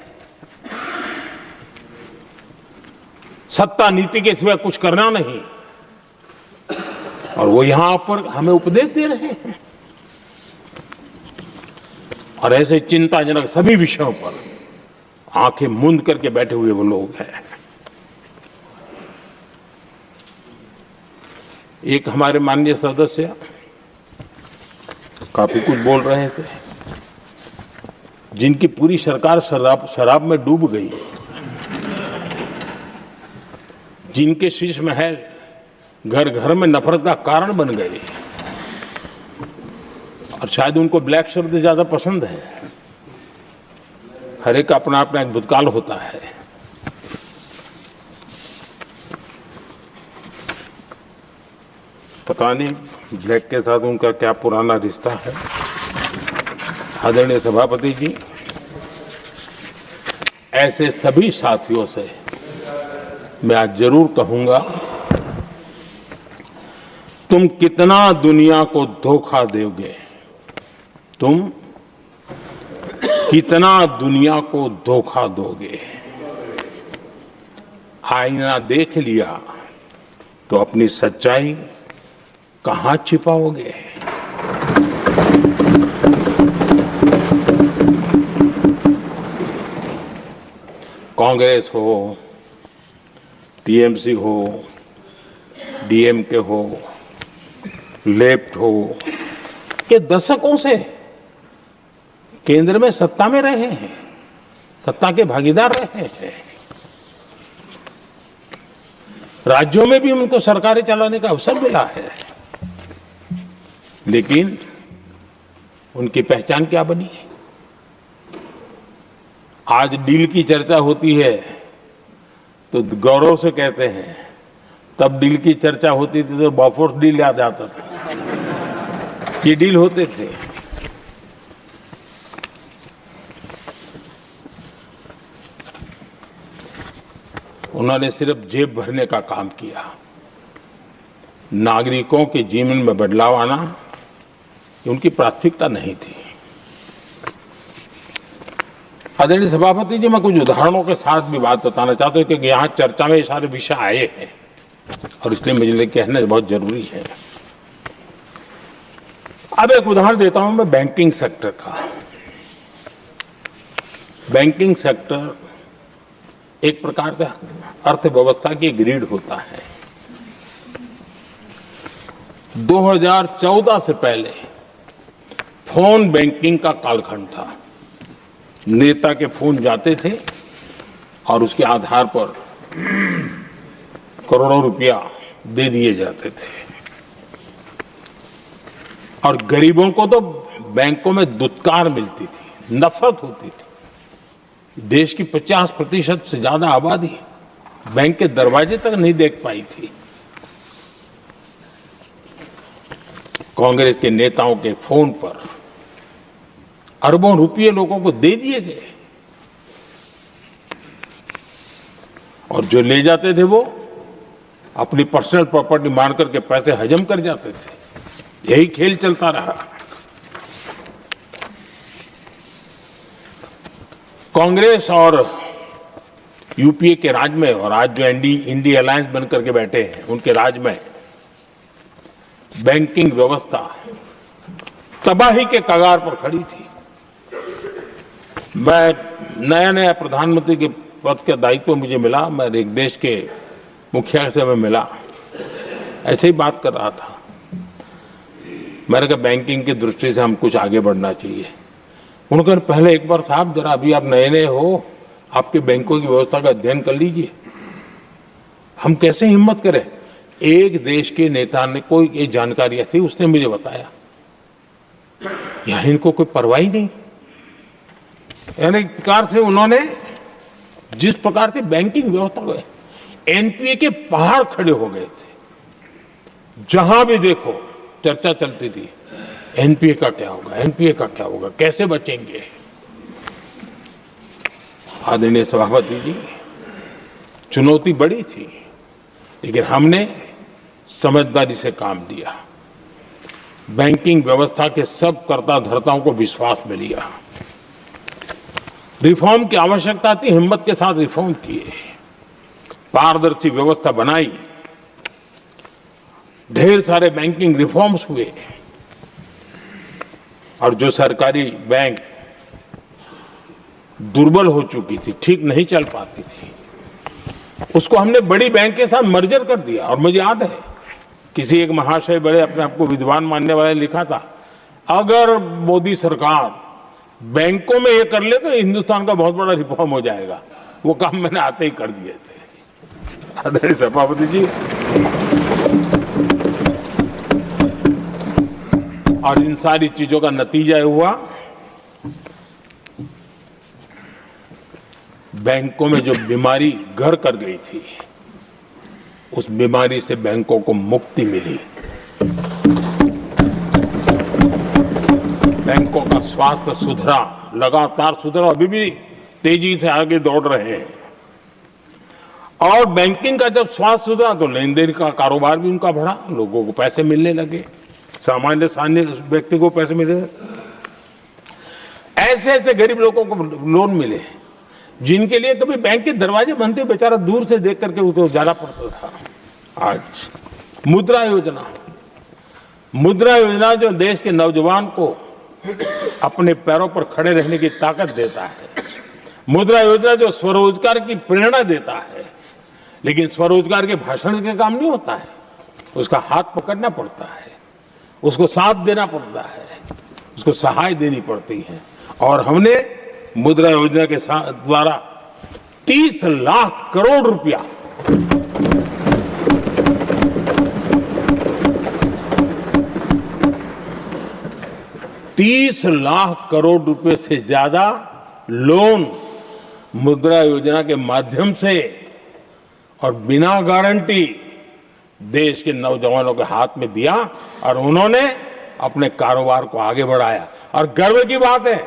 सत्ता नीति के सिवा कुछ करना नहीं और वो यहां पर हमें उपदेश दे रहे हैं। और ऐसे चिंताजनक सभी विषयों पर आंखें मूंद करके बैठे हुए वो लोग हैं। एक हमारे माननीय सदस्य काफी कुछ बोल रहे थे, जिनकी पूरी सरकार शराब में डूब गई, जिनके शीश महल घर घर में नफरत का कारण बन गए और शायद उनको ब्लैक शब्द ज्यादा पसंद है। हर एक का अपना अपना एक भूतकाल होता है। पता नहीं ब्लैक के साथ उनका क्या पुराना रिश्ता है। आदरणीय सभापति जी, ऐसे सभी साथियों से मैं आज जरूर कहूंगा, तुम कितना दुनिया को धोखा दोगे, तुम कितना दुनिया को धोखा दोगे। आईना देख लिया तो अपनी सच्चाई कहां छिपाओगे। कांग्रेस हो, टीएमसी हो, डीएमके हो, लेफ्ट हो, ये दशकों से केंद्र में सत्ता में रहे हैं, सत्ता के भागीदार रहे हैं। राज्यों में भी उनको सरकारें चलाने का अवसर मिला है, लेकिन उनकी पहचान क्या बनी है? आज डील की चर्चा होती है तो गौरव से कहते हैं, तब डील की चर्चा होती थी तो बॉफोर्स डील याद आता था। ये डील होते थे। उन्होंने सिर्फ जेब भरने का काम किया। नागरिकों के जीवन में बदलाव आना ये उनकी प्राथमिकता नहीं थी। आदरणीय सभापति जी, मैं कुछ उदाहरणों के साथ भी बात बताना चाहता हूं क्योंकि यहाँ चर्चा में ये सारे विषय आए हैं और इसलिए मुझे कहना बहुत जरूरी है। अब एक उदाहरण देता हूं मैं बैंकिंग सेक्टर का। बैंकिंग सेक्टर एक प्रकार से अर्थव्यवस्था की ग्रिड होता है। 2014 से पहले फोन बैंकिंग का कालखंड था। नेता के फोन जाते थे और उसके आधार पर करोड़ों रुपया दे दिए जाते थे और गरीबों को तो बैंकों में दुत्कार मिलती थी, नफरत होती थी। देश की 50% से ज्यादा आबादी बैंक के दरवाजे तक नहीं देख पाई थी। कांग्रेस के नेताओं के फोन पर अरबों रुपये लोगों को दे दिए गए और जो ले जाते थे वो अपनी पर्सनल प्रॉपर्टी मान करके पैसे हजम कर जाते थे। यही खेल चलता रहा। कांग्रेस और यूपीए के राज में और आज जो इंडी अलायंस बन करके बैठे हैं उनके राज में बैंकिंग व्यवस्था तबाही के कगार पर खड़ी थी। मैं नया प्रधानमंत्री के पद का दायित्व मुझे मिला। मैं एक देश के मुखिया से मैं मिला, ऐसे ही बात कर रहा था। मैंने कहा बैंकिंग की दृष्टि से हम कुछ आगे बढ़ना चाहिए। उन्होंने कहा पहले एक बार साहब जरा अभी आप नए हो, आपके बैंकों की व्यवस्था का अध्ययन कर लीजिए। हम कैसे हिम्मत करें? एक देश के नेता ने कोई ये जानकारियां थी, उसने मुझे बताया यहां इनको कोई परवाह ही नहीं। यानी एक प्रकार से उन्होंने जिस प्रकार से बैंकिंग व्यवस्था को एनपीए के पहाड़ खड़े हो गए थे। जहां भी देखो चर्चा चलती थी एनपीए का क्या होगा, एनपीए का क्या होगा, कैसे बचेंगे। आदरणीय सभापति जी, चुनौती बड़ी थी लेकिन हमने समझदारी से काम दिया। बैंकिंग व्यवस्था के सब कर्ता धर्ताओं को विश्वास में लिया। रिफॉर्म की आवश्यकता थी, हिम्मत के साथ रिफॉर्म किए। पारदर्शी व्यवस्था बनाई। ढेर सारे बैंकिंग रिफॉर्म्स हुए और जो सरकारी बैंक दुर्बल हो चुकी थी, ठीक नहीं चल पाती थी, उसको हमने बड़ी बैंक के साथ मर्जर कर दिया। और मुझे याद है किसी एक महाशय बड़े अपने आप को विद्वान मानने वाले लिखा था, अगर मोदी सरकार बैंकों में ये कर ले तो हिंदुस्तान का बहुत बड़ा रिफॉर्म हो जाएगा। वो काम मैंने आते ही कर दिए थे। आदरणीय सभापति जी, और इन सारी चीजों का नतीजा हुआ बैंकों में जो बीमारी घर कर गई थी उस बीमारी से बैंकों को मुक्ति मिली। बैंकों का स्वास्थ्य सुधरा, लगातार सुधरा, अभी भी तेजी से आगे दौड़ रहे हैं। और बैंकिंग का जब स्वास्थ्य सुधरा तो लेन देन का कारोबार भी उनका बढ़ा, लोगों को पैसे मिलने लगे, सामान्य व्यक्ति को पैसे मिले। ऐसे ऐसे गरीब लोगों को लोन मिले जिनके लिए कभी बैंक के दरवाजे बंद थे, बेचारा दूर से देख करके उसे जाना पड़ता था। आज मुद्रा योजना जो देश के नौजवान को अपने पैरों पर खड़े रहने की ताकत देता है, मुद्रा योजना जो स्वरोजगार की प्रेरणा देता है, लेकिन स्वरोजगार के भाषण के काम नहीं होता है, उसका हाथ पकड़ना पड़ता है, उसको साथ देना पड़ता है, उसको सहाय देनी पड़ती है। और हमने मुद्रा योजना के द्वारा 30 लाख करोड़ रुपया 30 लाख करोड़ रुपए से ज्यादा लोन मुद्रा योजना के माध्यम से और बिना गारंटी देश के नौजवानों के हाथ में दिया और उन्होंने अपने कारोबार को आगे बढ़ाया। और गर्व की बात है,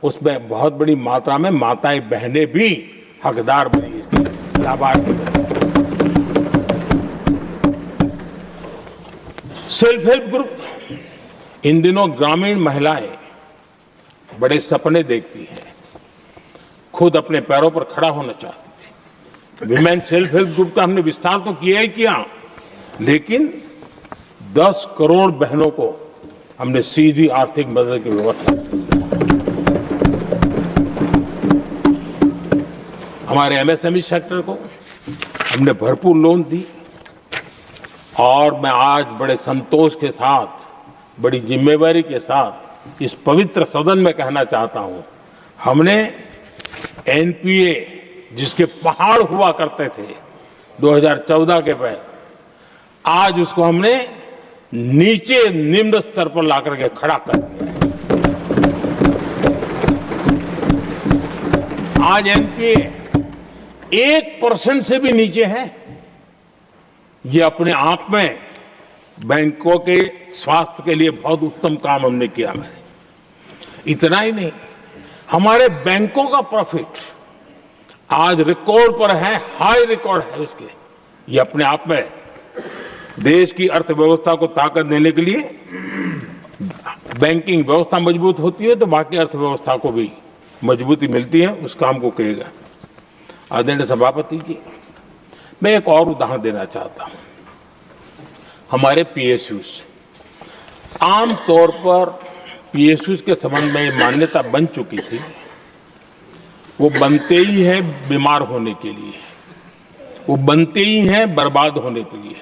उसमें बहुत बड़ी मात्रा में माताएं बहनें भी हकदार बनी, इसकी लाभार्थी बनी। सेल्फ हेल्प ग्रुप, इन दिनों ग्रामीण महिलाएं बड़े सपने देखती हैं, खुद अपने पैरों पर खड़ा होना चाहती थी। विमेन सेल्फ हेल्प ग्रुप का हमने विस्तार तो किया ही किया, लेकिन 10 करोड़ बहनों को हमने सीधी आर्थिक मदद की व्यवस्था की। हमारे एमएसएमई सेक्टर को हमने भरपूर लोन दी और मैं आज बड़े संतोष के साथ, बड़ी जिम्मेवारी के साथ इस पवित्र सदन में कहना चाहता हूं, हमने एनपीए जिसके पहाड़ हुआ करते थे 2014 के पहले, आज उसको हमने नीचे निम्न स्तर पर ला करके खड़ा कर दिया। आज एनपीए 1% से भी नीचे है। ये अपने आप में बैंकों के स्वास्थ्य के लिए बहुत उत्तम काम हमने किया है। इतना ही नहीं, हमारे बैंकों का प्रॉफिट आज रिकॉर्ड पर है, हाई रिकॉर्ड है उसके। ये अपने आप में देश की अर्थव्यवस्था को ताकत देने के लिए, बैंकिंग व्यवस्था मजबूत होती है तो बाकी अर्थव्यवस्था को भी मजबूती मिलती है। उस काम को कहेगा आदरणीय सभापति जी। मैं एक और उदाहरण देना चाहता हूं। हमारे पीएसयूज, आमतौर पर पीएसयूज के संबंध में मान्यता बन चुकी थी, वो बनते ही हैं बीमार होने के लिए, वो बनते ही हैं बर्बाद होने के लिए,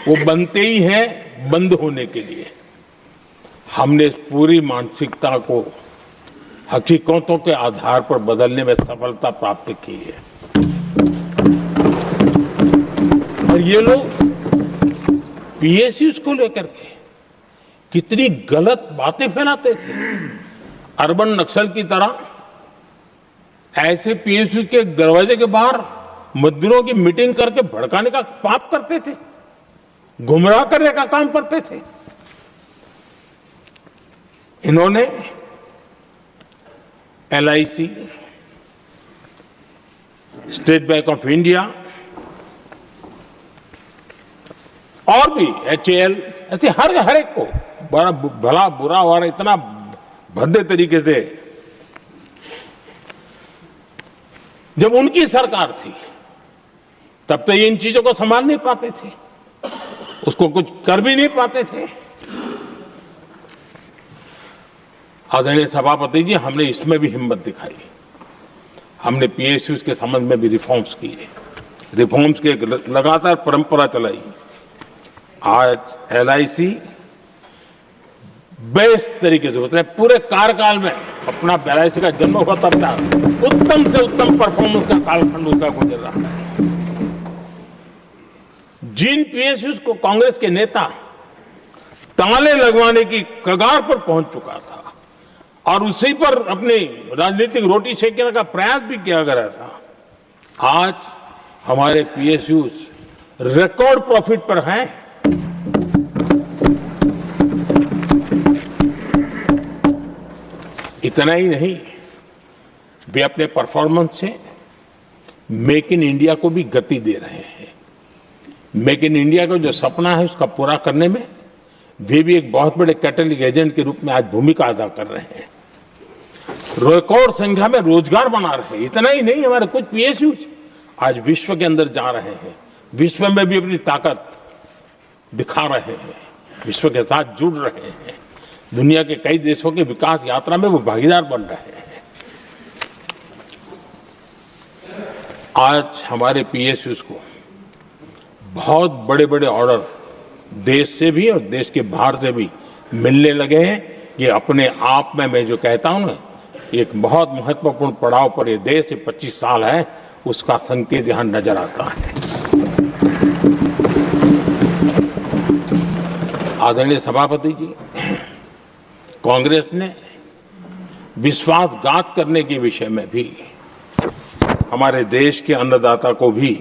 वो बनते ही हैं बंद होने के लिए। हमने इस पूरी मानसिकता को हकीकतों के आधार पर बदलने में सफलता प्राप्त की है। और ये लोग पीएसयूज को लेकर के कितनी गलत बातें फैलाते थे। अर्बन नक्सल की तरह ऐसे पीएसयूज के दरवाजे के बाहर मजदूरों की मीटिंग करके भड़काने का पाप करते थे, गुमराह करने का काम करते थे। इन्होंने LIC, state bank of India और भी एचएएल, ऐसे हर एक को बड़ा भला बुरा और इतना भद्दे तरीके से, जब उनकी सरकार थी तब तो ये इन चीजों को संभाल नहीं पाते थे, उसको कुछ कर भी नहीं पाते थे। आदरणीय सभापति जी, हमने इसमें भी हिम्मत दिखाई। हमने पीएसयूज के संबंध में भी रिफॉर्म्स किए, रिफॉर्म्स की एक लगातार परंपरा चलाई। आज एलआईसी बेस्ट तरीके से होते हैं, पूरे कार्यकाल में अपना एलआईसी का जन्म हुआ तब तक उत्तम से उत्तम परफॉर्मेंस का कालखंड उसका गुजर रहा है। जिन पीएसयूज को कांग्रेस के नेता ताले लगवाने की कगार पर पहुंच चुका था और उसी पर अपनी राजनीतिक रोटी सेकने का प्रयास भी किया गया था, आज हमारे पीएसयूज रिकॉर्ड प्रॉफिट पर हैं। इतना ही नहीं, वे अपने परफॉर्मेंस से मेक इन इंडिया को भी गति दे रहे हैं। मेक इन इंडिया का जो सपना है उसका पूरा करने में वे भी एक बहुत बड़े कैटलिस्ट एजेंट के रूप में आज भूमिका अदा कर रहे हैं। रिकॉर्ड संख्या में रोजगार बना रहे हैं। इतना ही नहीं, हमारे कुछ पीएसयूज आज विश्व के अंदर जा रहे हैं, विश्व में भी अपनी ताकत दिखा रहे हैं, विश्व के साथ जुड़ रहे हैं, दुनिया के कई देशों के विकास यात्रा में वो भागीदार बन रहे हैं। आज हमारे पीएसयूज को बहुत बड़े बड़े ऑर्डर देश से भी और देश के बाहर से भी मिलने लगे हैं। ये अपने आप में मैं जो कहता हूं ना, एक बहुत महत्वपूर्ण पड़ाव पर ये देश 25 साल है, उसका संकेत यहां नजर आता है। आदरणीय सभापति जी, कांग्रेस ने विश्वासघात करने के विषय में भी हमारे देश के अन्नदाता को भी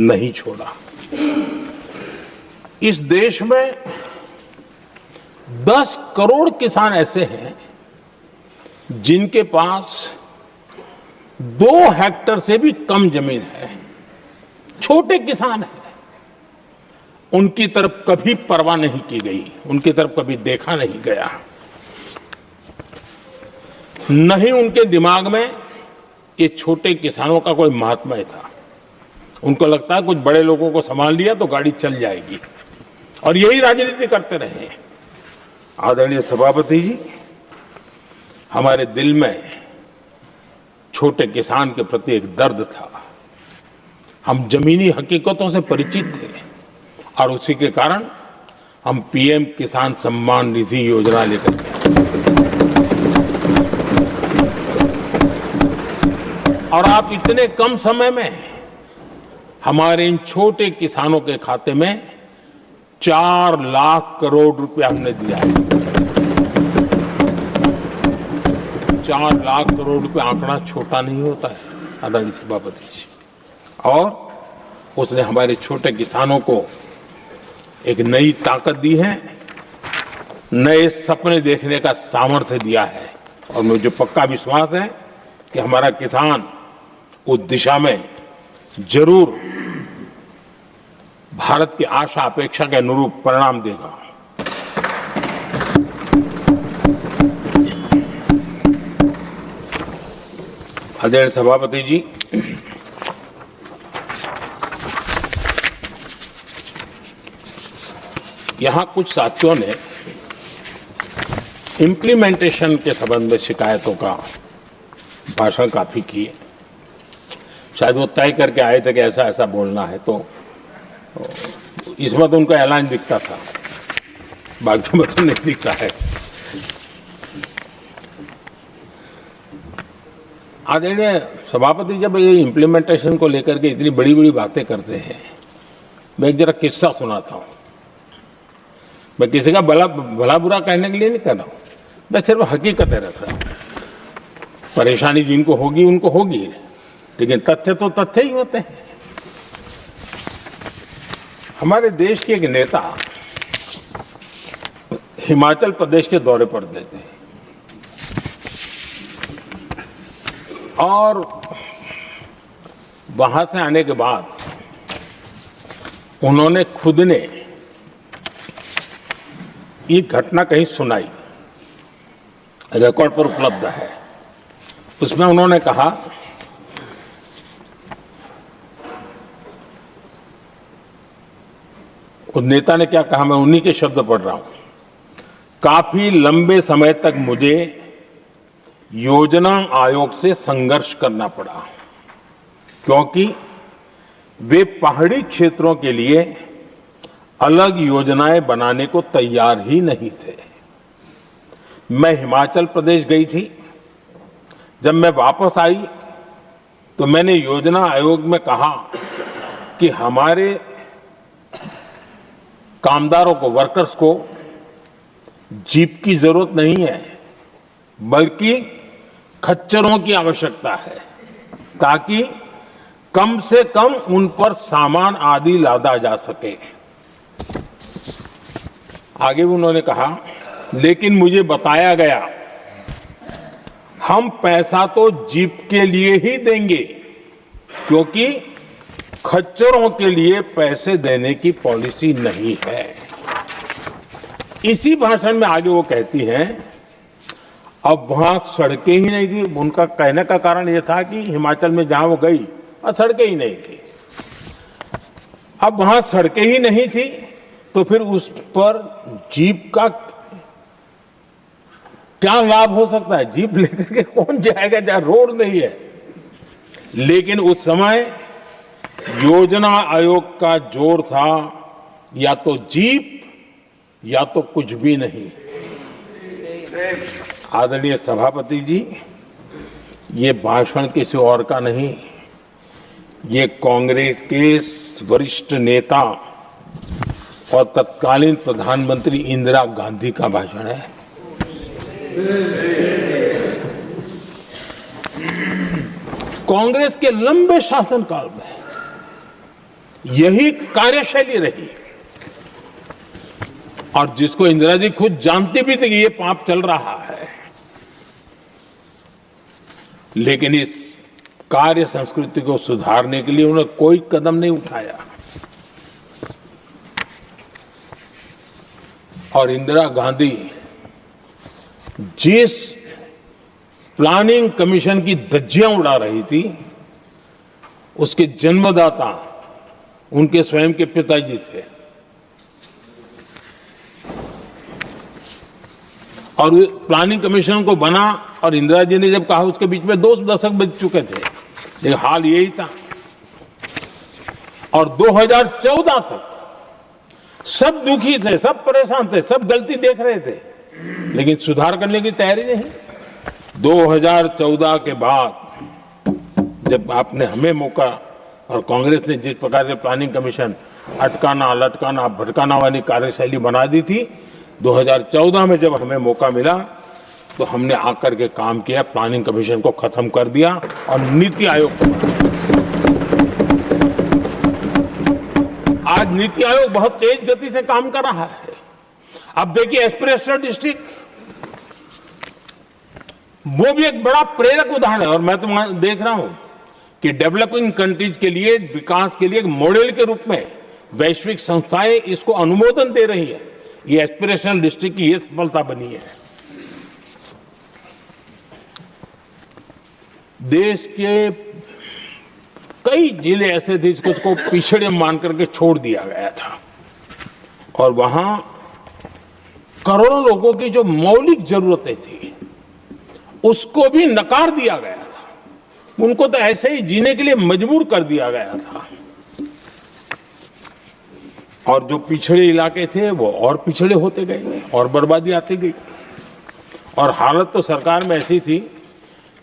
नहीं छोड़ा। इस देश में 10 करोड़ किसान ऐसे हैं जिनके पास 2 हेक्टेयर से भी कम जमीन है, छोटे किसान हैं। उनकी तरफ कभी परवाह नहीं की गई, उनकी तरफ कभी देखा नहीं गया, नहीं उनके दिमाग में ये छोटे किसानों का कोई महात्मा था। उनको लगता है कुछ बड़े लोगों को संभाल लिया तो गाड़ी चल जाएगी, और यही राजनीति करते रहे। आदरणीय सभापति जी, हमारे दिल में छोटे किसान के प्रति एक दर्द था। हम जमीनी हकीकतों से परिचित थे और उसी के कारण हम पीएम किसान सम्मान निधि योजना लेकर गए। और आप इतने कम समय में हमारे इन छोटे किसानों के खाते में 4 लाख करोड़ रुपया हमने दिया है। 4 लाख करोड़ रुपया आंकड़ा छोटा नहीं होता है आदरणीय सभापति जी। और उसने हमारे छोटे किसानों को एक नई ताकत दी है, नए सपने देखने का सामर्थ्य दिया है। और मुझे पक्का विश्वास है कि हमारा किसान उस दिशा में जरूर भारत की आशा अपेक्षा के अनुरूप परिणाम देगा। आदरणीय सभापति जी, यहां कुछ साथियों ने इम्प्लीमेंटेशन के संबंध में शिकायतों का भाषण काफी किए। शायद वो तय करके आए थे कि ऐसा ऐसा बोलना है, तो इसमें तो उनका ऐलान दिखता था, बाकी में तो नहीं दिखता है। आदरणीय सभापति, जब ये इम्प्लीमेंटेशन को लेकर के इतनी बड़ी बड़ी बातें करते हैं, मैं एक जरा किस्सा सुनाता हूँ। मैं किसी का भला बुरा कहने के लिए नहीं कर रहा हूँ, मैं सिर्फ हकीकतें रख रहा हूँ। परेशानी जिनको होगी उनको होगी, लेकिन तथ्य तो तथ्य ही होते हैं। हमारे देश के एक नेता हिमाचल प्रदेश के दौरे पर देते हैं और वहां से आने के बाद उन्होंने खुद ने ये घटना कहीं सुनाई, रिकॉर्ड पर उपलब्ध है। उसमें उन्होंने कहा, उस नेता ने क्या कहा, मैं उन्हीं के शब्द पढ़ रहा हूं। काफी लंबे समय तक मुझे योजना आयोग से संघर्ष करना पड़ा, क्योंकि वे पहाड़ी क्षेत्रों के लिए अलग योजनाएं बनाने को तैयार ही नहीं थे। मैं हिमाचल प्रदेश गई थी, जब मैं वापस आई तो मैंने योजना आयोग में कहा कि हमारे कामदारों को, वर्कर्स को जीप की जरूरत नहीं है, बल्कि खच्चरों की आवश्यकता है, ताकि कम से कम उन पर सामान आदि लादा जा सके। आगे उन्होंने कहा, लेकिन मुझे बताया गया हम पैसा तो जीप के लिए ही देंगे, क्योंकि खच्चरों के लिए पैसे देने की पॉलिसी नहीं है। इसी भाषण में आगे वो कहती हैं, अब वहां सड़कें ही नहीं थी। उनका कहने का कारण यह था कि हिमाचल में जहां वो गई और सड़कें ही नहीं थी। अब वहां सड़कें ही नहीं थी तो फिर उस पर जीप का क्या लाभ हो सकता है? जीप लेकर के कौन जाएगा जहां रोड नहीं है? लेकिन उस समय योजना आयोग का जोर था या तो जीप या तो कुछ भी नहीं। आदरणीय सभापति जी, ये भाषण किसी और का नहीं, ये कांग्रेस के वरिष्ठ नेता और तत्कालीन प्रधानमंत्री इंदिरा गांधी का भाषण है। कांग्रेस के लंबे शासनकाल में यही कार्यशैली रही और जिसको इंदिरा जी खुद जानती भी थी कि ये पाप चल रहा है, लेकिन इस कार्य संस्कृति को सुधारने के लिए उन्होंने कोई कदम नहीं उठाया। और इंदिरा गांधी जिस प्लानिंग कमीशन की धज्जियां उड़ा रही थी, उसके जन्मदाता उनके स्वयं के पिताजी थे। और प्लानिंग कमीशन को बना और इंदिरा जी ने जब कहा, उसके बीच में 2 दशक बज चुके थे, लेकिन हाल यही था। और 2014 तक सब दुखी थे, सब परेशान थे, सब गलती देख रहे थे, लेकिन सुधार करने की तैयारी नहीं। 2014 के बाद जब आपने हमें मौका और कांग्रेस ने जिस प्रकार से प्लानिंग कमीशन अटकाना, लटकाना, भटकाना वाली कार्यशैली बना दी थी, 2014 में जब हमें मौका मिला तो हमने आकर के काम किया, प्लानिंग कमीशन को खत्म कर दिया और नीति आयोग को बनाया। आज नीति आयोग बहुत तेज गति से काम कर रहा है। अब देखिए एस्पिरेशनल डिस्ट्रिक्ट, वो भी एक बड़ा प्रेरक उदाहरण है। और मैं तो देख रहा हूं कि डेवलपिंग कंट्रीज के लिए, विकास के लिए एक मॉडल के रूप में वैश्विक संस्थाएं इसको अनुमोदन दे रही है। ये एस्पिरेशनल डिस्ट्रिक्ट की ये सफलता बनी है। देश के कई जिले ऐसे थे जिसको पिछड़े मान करके छोड़ दिया गया था, और वहां करोड़ों लोगों की जो मौलिक जरूरतें थी उसको भी नकार दिया गया था। उनको तो ऐसे ही जीने के लिए मजबूर कर दिया गया था। और जो पिछड़े इलाके थे वो और पिछड़े होते गए और बर्बादी आती गई। और हालत तो सरकार में ऐसी थी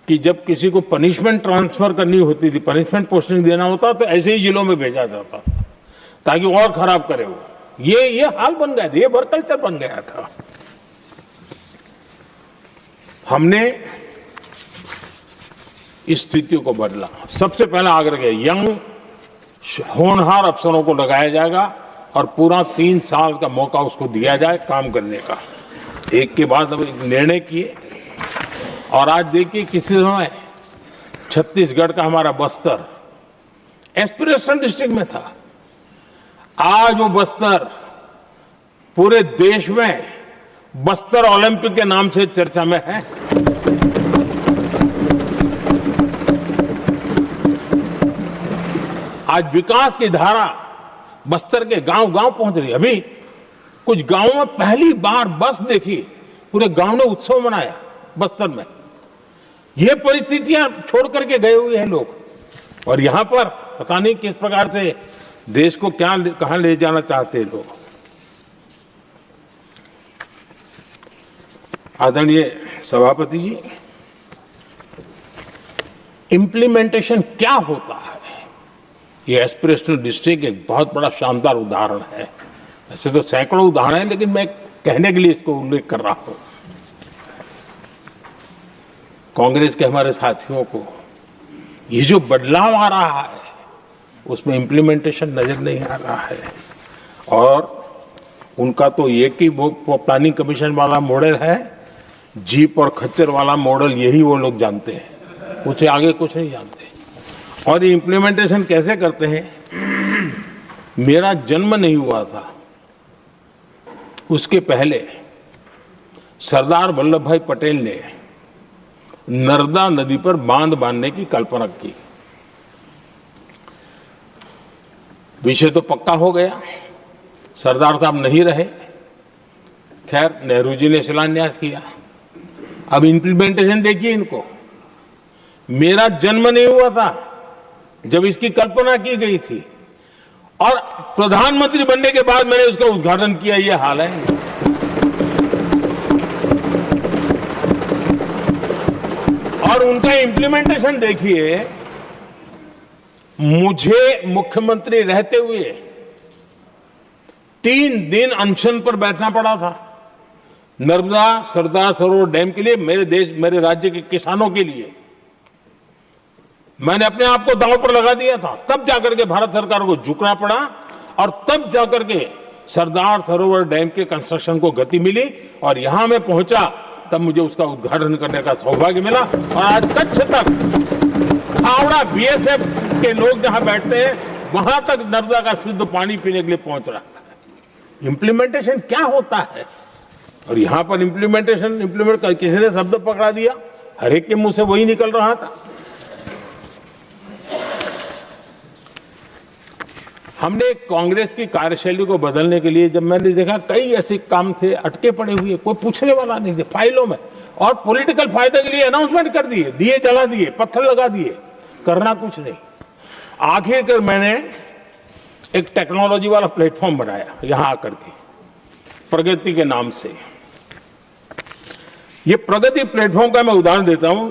कि जब किसी को पनिशमेंट ट्रांसफर करनी होती थी, पनिशमेंट पोस्टिंग देना होता, तो ऐसे ही जिलों में भेजा जाता था ताकि और खराब करे वो। ये हाल बन गया था, ये वर्कल्चर बन गया था। हमने इस स्थिति को बदला। सबसे पहला आग्रह किया, यंग होनहार अफसरों को लगाया जाएगा और पूरा 3 साल का मौका उसको दिया जाए काम करने का। एक के बाद अब निर्णय किए। और आज देखिए किसी समय छत्तीसगढ़ का हमारा बस्तर एस्पिरेशनल डिस्ट्रिक्ट में था, आज वो बस्तर पूरे देश में बस्तर ओलंपिक के नाम से चर्चा में है। आज विकास की धारा बस्तर के गांव-गांव पहुंच रही है। अभी कुछ गांवों में पहली बार बस देखी, पूरे गांव ने उत्सव मनाया बस्तर में। ये परिस्थितियां छोड़ करके गए हुए हैं लोग, और यहां पर पता नहीं किस प्रकार से देश को कहां ले जाना चाहते हैं लोग। आदरणीय सभापति जी, इंप्लीमेंटेशन क्या होता है, ये एस्पिरेशनल डिस्ट्रिक्ट एक बहुत बड़ा शानदार उदाहरण है। ऐसे तो सैकड़ों उदाहरण हैं, लेकिन मैं कहने के लिए इसको उल्लेख कर रहा हूं। कांग्रेस के हमारे साथियों को ये जो बदलाव आ रहा है उसमें इंप्लीमेंटेशन नजर नहीं आ रहा है। और उनका तो एक ही वो प्लानिंग कमीशन वाला मॉडल है, जीप और खच्चर वाला मॉडल, यही वो लोग जानते हैं, उससे आगे कुछ नहीं जानते। और ये इंप्लीमेंटेशन कैसे करते हैं, मेरा जन्म नहीं हुआ था उसके पहले सरदार वल्लभ भाई पटेल ने नर्मदा नदी पर बांध बांधने की कल्पना की। विषय तो पक्का हो गया, सरदार साहब नहीं रहे, खैर नेहरू जी ने शिलान्यास किया। अब इंप्लीमेंटेशन देखिए इनको। मेरा जन्म नहीं हुआ था जब इसकी कल्पना की गई थी, और प्रधानमंत्री बनने के बाद मैंने उसका उद्घाटन किया। ये हाल है। और उनका इंप्लीमेंटेशन देखिए, मुझे मुख्यमंत्री रहते हुए 3 दिन अनशन पर बैठना पड़ा था। नर्मदा सरदार सरोवर डैम के लिए, मेरे राज्य के किसानों के लिए मैंने अपने आप को दांव पर लगा दिया था। तब जाकर के भारत सरकार को झुकना पड़ा और तब जाकर के सरदार सरोवर डैम के कंस्ट्रक्शन को गति मिली और यहां मैं पहुंचा तब मुझे उसका उद्घाटन करने का सौभाग्य मिला। और आज कच्छ तक, हावड़ा बीएसएफ के लोग जहां बैठते हैं वहां तक नर्मदा का शुद्ध पानी पीने के लिए पहुंच रहा है। इंप्लीमेंटेशन क्या होता है? और यहां पर इम्प्लीमेंट किसी ने शब्द पकड़ा दिया, हर एक के मुंह से वही निकल रहा था। हमने कांग्रेस की कार्यशैली को बदलने के लिए, जब मैंने देखा कई ऐसे काम थे अटके पड़े हुए, कोई पूछने वाला नहीं थे फाइलों में, और पॉलिटिकल फायदे के लिए अनाउंसमेंट कर दिए, दिए जला दिए, पत्थर लगा दिए, करना कुछ नहीं। आखिरकार मैंने एक टेक्नोलॉजी वाला प्लेटफॉर्म बनाया यहां आकर के, प्रगति के नाम से। ये प्रगति प्लेटफॉर्म का मैं उदाहरण देता हूं,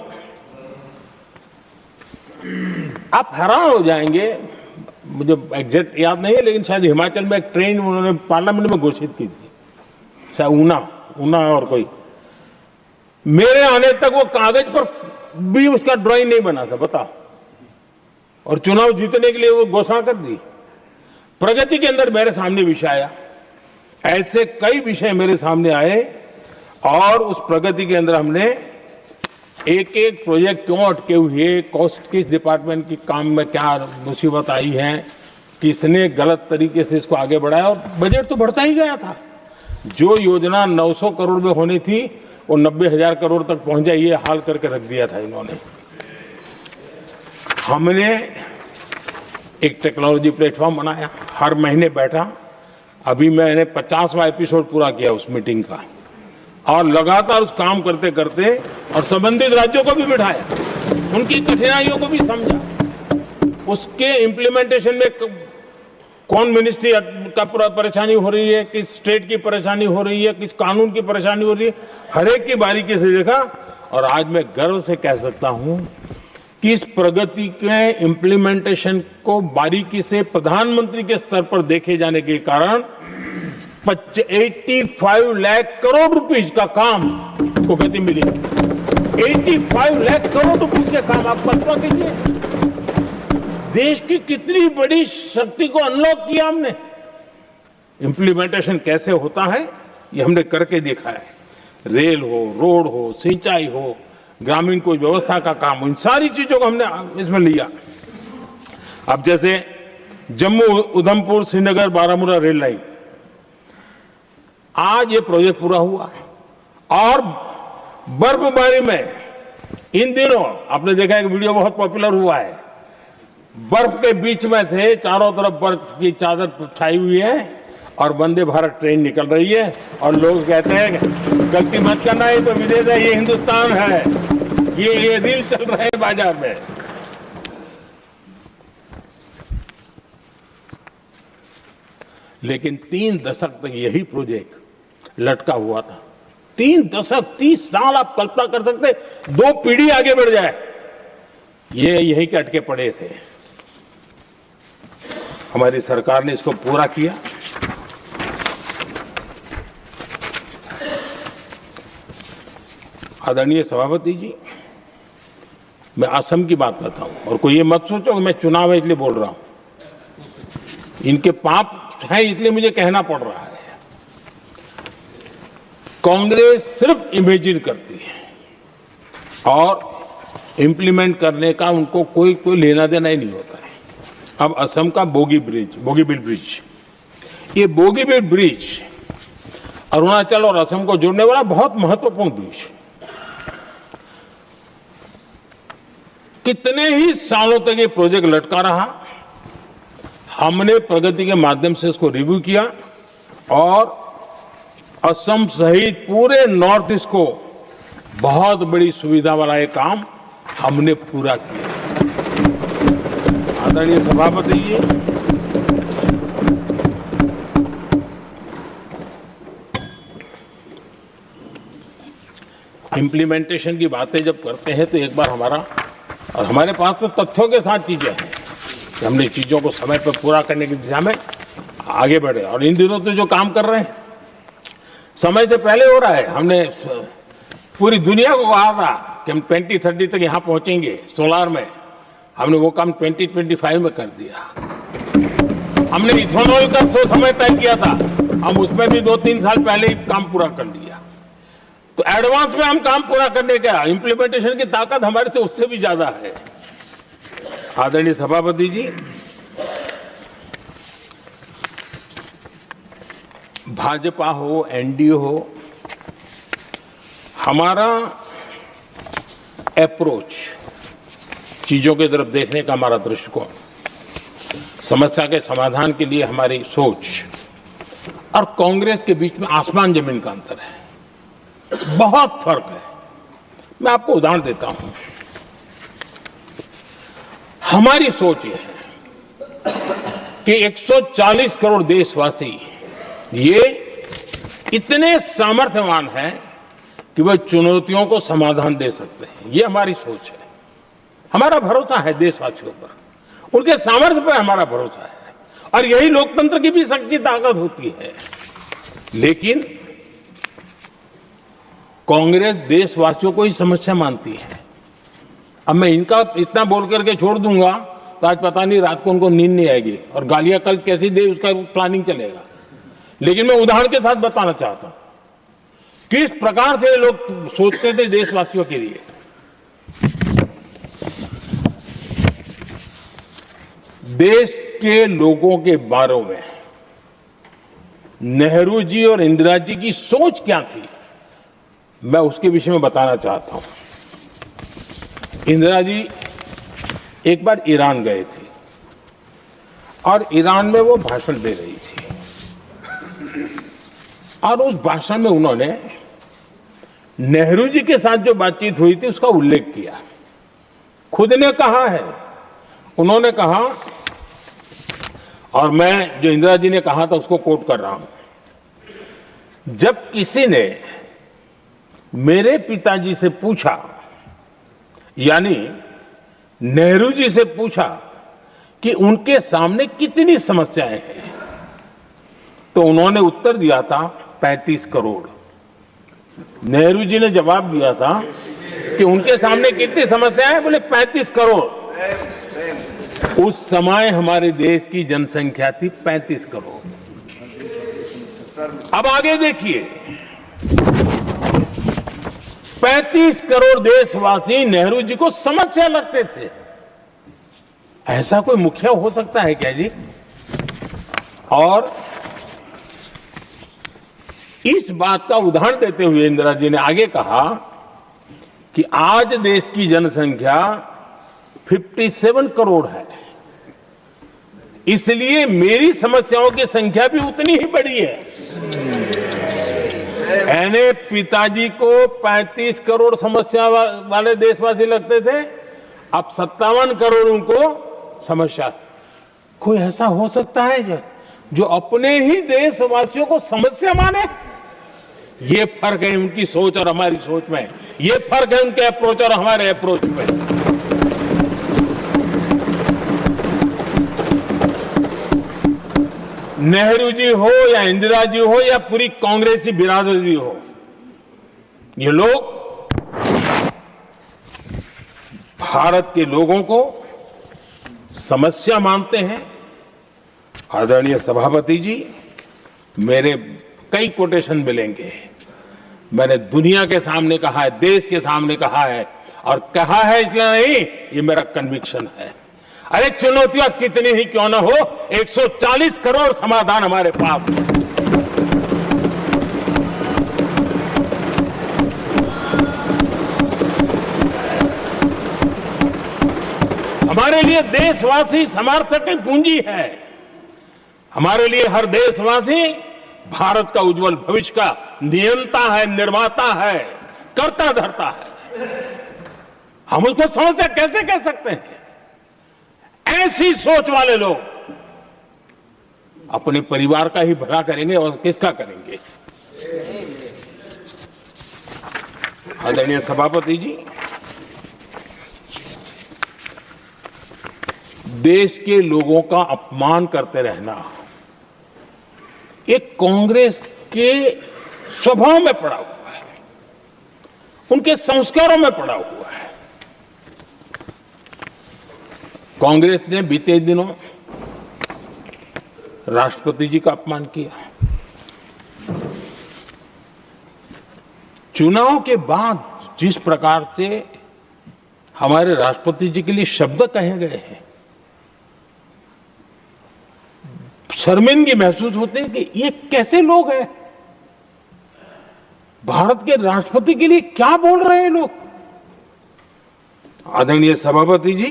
आप हैरान हो जाएंगे। मुझे एग्जैक्ट याद नहीं है, लेकिन शायद हिमाचल में एक ट्रेन उन्होंने पार्लियामेंट में घोषित की थी, शायद ऊना और कोई। मेरे आने तक वो कागज पर भी उसका ड्राइंग नहीं बना था, बताओ, और चुनाव जीतने के लिए वो घोषणा कर दी। प्रगति के अंदर मेरे सामने विषय आया, ऐसे कई विषय मेरे सामने आए और उस प्रगति के अंदर हमने एक एक प्रोजेक्ट क्यों अटके हुए, कॉस्ट किस डिपार्टमेंट की काम में क्या मुसीबत आई है, किसने गलत तरीके से इसको आगे बढ़ाया, और बजट तो बढ़ता ही गया था। जो योजना 900 करोड़ में होनी थी वो 90,000 करोड़ तक पहुंच जाए, ये हाल करके रख दिया था इन्होंने। हमने एक टेक्नोलॉजी प्लेटफॉर्म बनाया, हर महीने बैठा, अभी मैंने 50वां एपिसोड पूरा किया उस मीटिंग का, और लगातार उस काम करते करते और संबंधित राज्यों को भी बिठाया, उनकी कठिनाइयों को भी समझा, उसके इम्प्लीमेंटेशन में कौन मिनिस्ट्री का परेशानी हो रही है, किस स्टेट की परेशानी हो रही है, किस कानून की परेशानी हो रही है, हर एक की बारीकी से देखा। और आज मैं गर्व से कह सकता हूं कि इस प्रगति के इम्प्लीमेंटेशन को बारीकी से प्रधानमंत्री के स्तर पर देखे जाने के कारण 85 लाख करोड़ रुपीस का काम को गति मिली। 85 लाख करोड़ रुपीस के काम, आप कल्पना कीजिए, देश की कितनी बड़ी शक्ति को अनलॉक किया हमने। इंप्लीमेंटेशन कैसे होता है ये हमने करके देखा है। रेल हो, रोड हो, सिंचाई हो, ग्रामीण कोई व्यवस्था का काम हो, इन सारी चीजों को हमने इसमें लिया। अब जैसे जम्मू उधमपुर श्रीनगर बारामूला रेल लाइन, आज ये प्रोजेक्ट पूरा हुआ। और बर्फबारी में इन दिनों आपने देखा एक वीडियो बहुत पॉपुलर हुआ है, बर्फ के बीच में से चारों तरफ बर्फ की चादर छाई हुई है और वंदे भारत ट्रेन निकल रही है, और लोग कहते हैं गलती मत करना, ये तो विदेश है, ये हिंदुस्तान है, ये रील चल रहे हैं बाजार में। लेकिन 3 दशक तक यही प्रोजेक्ट लटका हुआ था। 3 दशक, 30 साल, आप कल्पना कर सकते, 2 पीढ़ी आगे बढ़ जाए, ये यही के अटके पड़े थे। हमारी सरकार ने इसको पूरा किया। आदरणीय सभापति जी, मैं असम की बात करता हूं, और कोई ये मत सोचो कि मैं चुनाव है इसलिए बोल रहा हूं। इनके पाप है इसलिए मुझे कहना पड़ रहा है। कांग्रेस सिर्फ इमेजिन करती है और इंप्लीमेंट करने का उनको कोई लेना देना ही नहीं होता है। अब असम का बोगीबिल ब्रिज, ये बोगीबिल ब्रिज अरुणाचल और असम को जोड़ने वाला बहुत महत्वपूर्ण ब्रिज, कितने ही सालों तक ये प्रोजेक्ट लटका रहा। हमने प्रगति के माध्यम से इसको रिव्यू किया और असम सहित पूरे नॉर्थ ईस्ट को बहुत बड़ी सुविधा वाला ये काम हमने पूरा किया। आदरणीय सभापति जी, इंप्लीमेंटेशन की बातें जब करते हैं तो एक बार हमारे पास तो तथ्यों के साथ चीजें हैं कि हमने चीजों को समय पर पूरा करने की दिशा में आगे बढ़े। और इन दिनों तो जो काम कर रहे हैं, समय से पहले हो रहा है। हमने पूरी दुनिया को कहा था कि हम 2030 तक यहां पहुंचेंगे सोलार में। हमने वो काम 2025 में कर दिया। हमने इथेनॉल का समय तय किया था, हम उसमें भी 2-3 साल पहले ही काम पूरा कर लिया। तो एडवांस में हम काम पूरा करने का इंप्लीमेंटेशन की ताकत हमारे से उससे भी ज्यादा है। आदरणीय सभापति जी, भाजपा हो, एनडीए हो, हमारा अप्रोच, चीजों की तरफ देखने का हमारा दृष्टिकोण, समस्या के समाधान के लिए हमारी सोच और कांग्रेस के बीच में आसमान जमीन का अंतर है, बहुत फर्क है। मैं आपको उदाहरण देता हूं। हमारी सोच यह है कि 140 करोड़ देशवासी ये इतने सामर्थ्यवान हैं कि वह चुनौतियों को समाधान दे सकते हैं। ये हमारी सोच है। हमारा भरोसा है देशवासियों पर, उनके सामर्थ्य पर हमारा भरोसा है, और यही लोकतंत्र की भी सच्ची ताकत होती है। लेकिन कांग्रेस देशवासियों को ही समस्या मानती है। अब मैं इनका इतना बोल करके छोड़ दूंगा तो आज पता नहीं रात को उनको नींद नहीं आएगी और गालियां कल कैसी दे उसका प्लानिंग चलेगा। लेकिन मैं उदाहरण के साथ बताना चाहता हूं किस प्रकार से लोग सोचते थे देशवासियों के लिए। देश के लोगों के बारे में नेहरू जी और इंदिरा जी की सोच क्या थी, मैं उसके विषय में बताना चाहता हूं। इंदिरा जी एक बार ईरान गए थे और ईरान में वो भाषण दे रही थी, और उस भाषण में उन्होंने नेहरू जी के साथ जो बातचीत हुई थी उसका उल्लेख किया। खुद ने कहा है, उन्होंने कहा, और मैं जो इंदिरा जी ने कहा था उसको कोट कर रहा हूं, जब किसी ने मेरे पिताजी से पूछा, यानी नेहरू जी से पूछा कि उनके सामने कितनी समस्याएं हैं, तो उन्होंने उत्तर दिया था 35 करोड़। नेहरू जी ने जवाब दिया था कि उनके सामने कितनी समस्याएं हैं, बोले 35 करोड़। उस समय हमारे देश की जनसंख्या थी 35 करोड़। अब आगे देखिए, 35 करोड़ देशवासी नेहरू जी को समस्या लगते थे। ऐसा कोई मुखिया हो सकता है क्या जी? और इस बात का उदाहरण देते हुए इंदिरा जी ने आगे कहा कि आज देश की जनसंख्या 57 करोड़ है, इसलिए मेरी समस्याओं की संख्या भी उतनी ही बड़ी है। यानी पिताजी को 35 करोड़ समस्या वाले देशवासी लगते थे, अब 57 करोड़ उनको समस्या। कोई ऐसा हो सकता है जो अपने ही देशवासियों को समस्या माने? ये फर्क है उनकी सोच और हमारी सोच में, ये फर्क है उनके अप्रोच और हमारे अप्रोच में। नेहरू जी हो या इंदिरा जी हो या पूरी कांग्रेसी बिरादरी हो, ये लोग भारत के लोगों को समस्या मानते हैं। आदरणीय सभापति जी, मेरे कई कोटेशन मिलेंगे। मैंने दुनिया के सामने कहा है, देश के सामने कहा है, और कहा है इसलिए नहीं, ये मेरा कन्विक्शन है। अरे चुनौतियां कितनी ही क्यों ना हो, 140 करोड़ समाधान हमारे पास है। हमारे लिए देशवासी समर्थक की पूंजी है। हमारे लिए हर देशवासी भारत का उज्जवल भविष्य का नियंता है, निर्माता है, कर्ता धर्ता है। हम उसको समस्या कैसे कह सकते हैं? ऐसी सोच वाले लोग अपने परिवार का ही भला करेंगे और किसका करेंगे? आदरणीय सभापति जी, देश के लोगों का अपमान करते रहना, एक कांग्रेस के स्वभाव में पड़ा हुआ है, उनके संस्कारों में पड़ा हुआ है। कांग्रेस ने बीते दिनों राष्ट्रपति जी का अपमान किया। चुनाव के बाद जिस प्रकार से हमारे राष्ट्रपति जी के लिए शब्द कहे गए हैं, शर्मिंदगी महसूस होती है कि ये कैसे लोग हैं। भारत के राष्ट्रपति के लिए क्या बोल रहे हैं लोग। आदरणीय सभापति जी,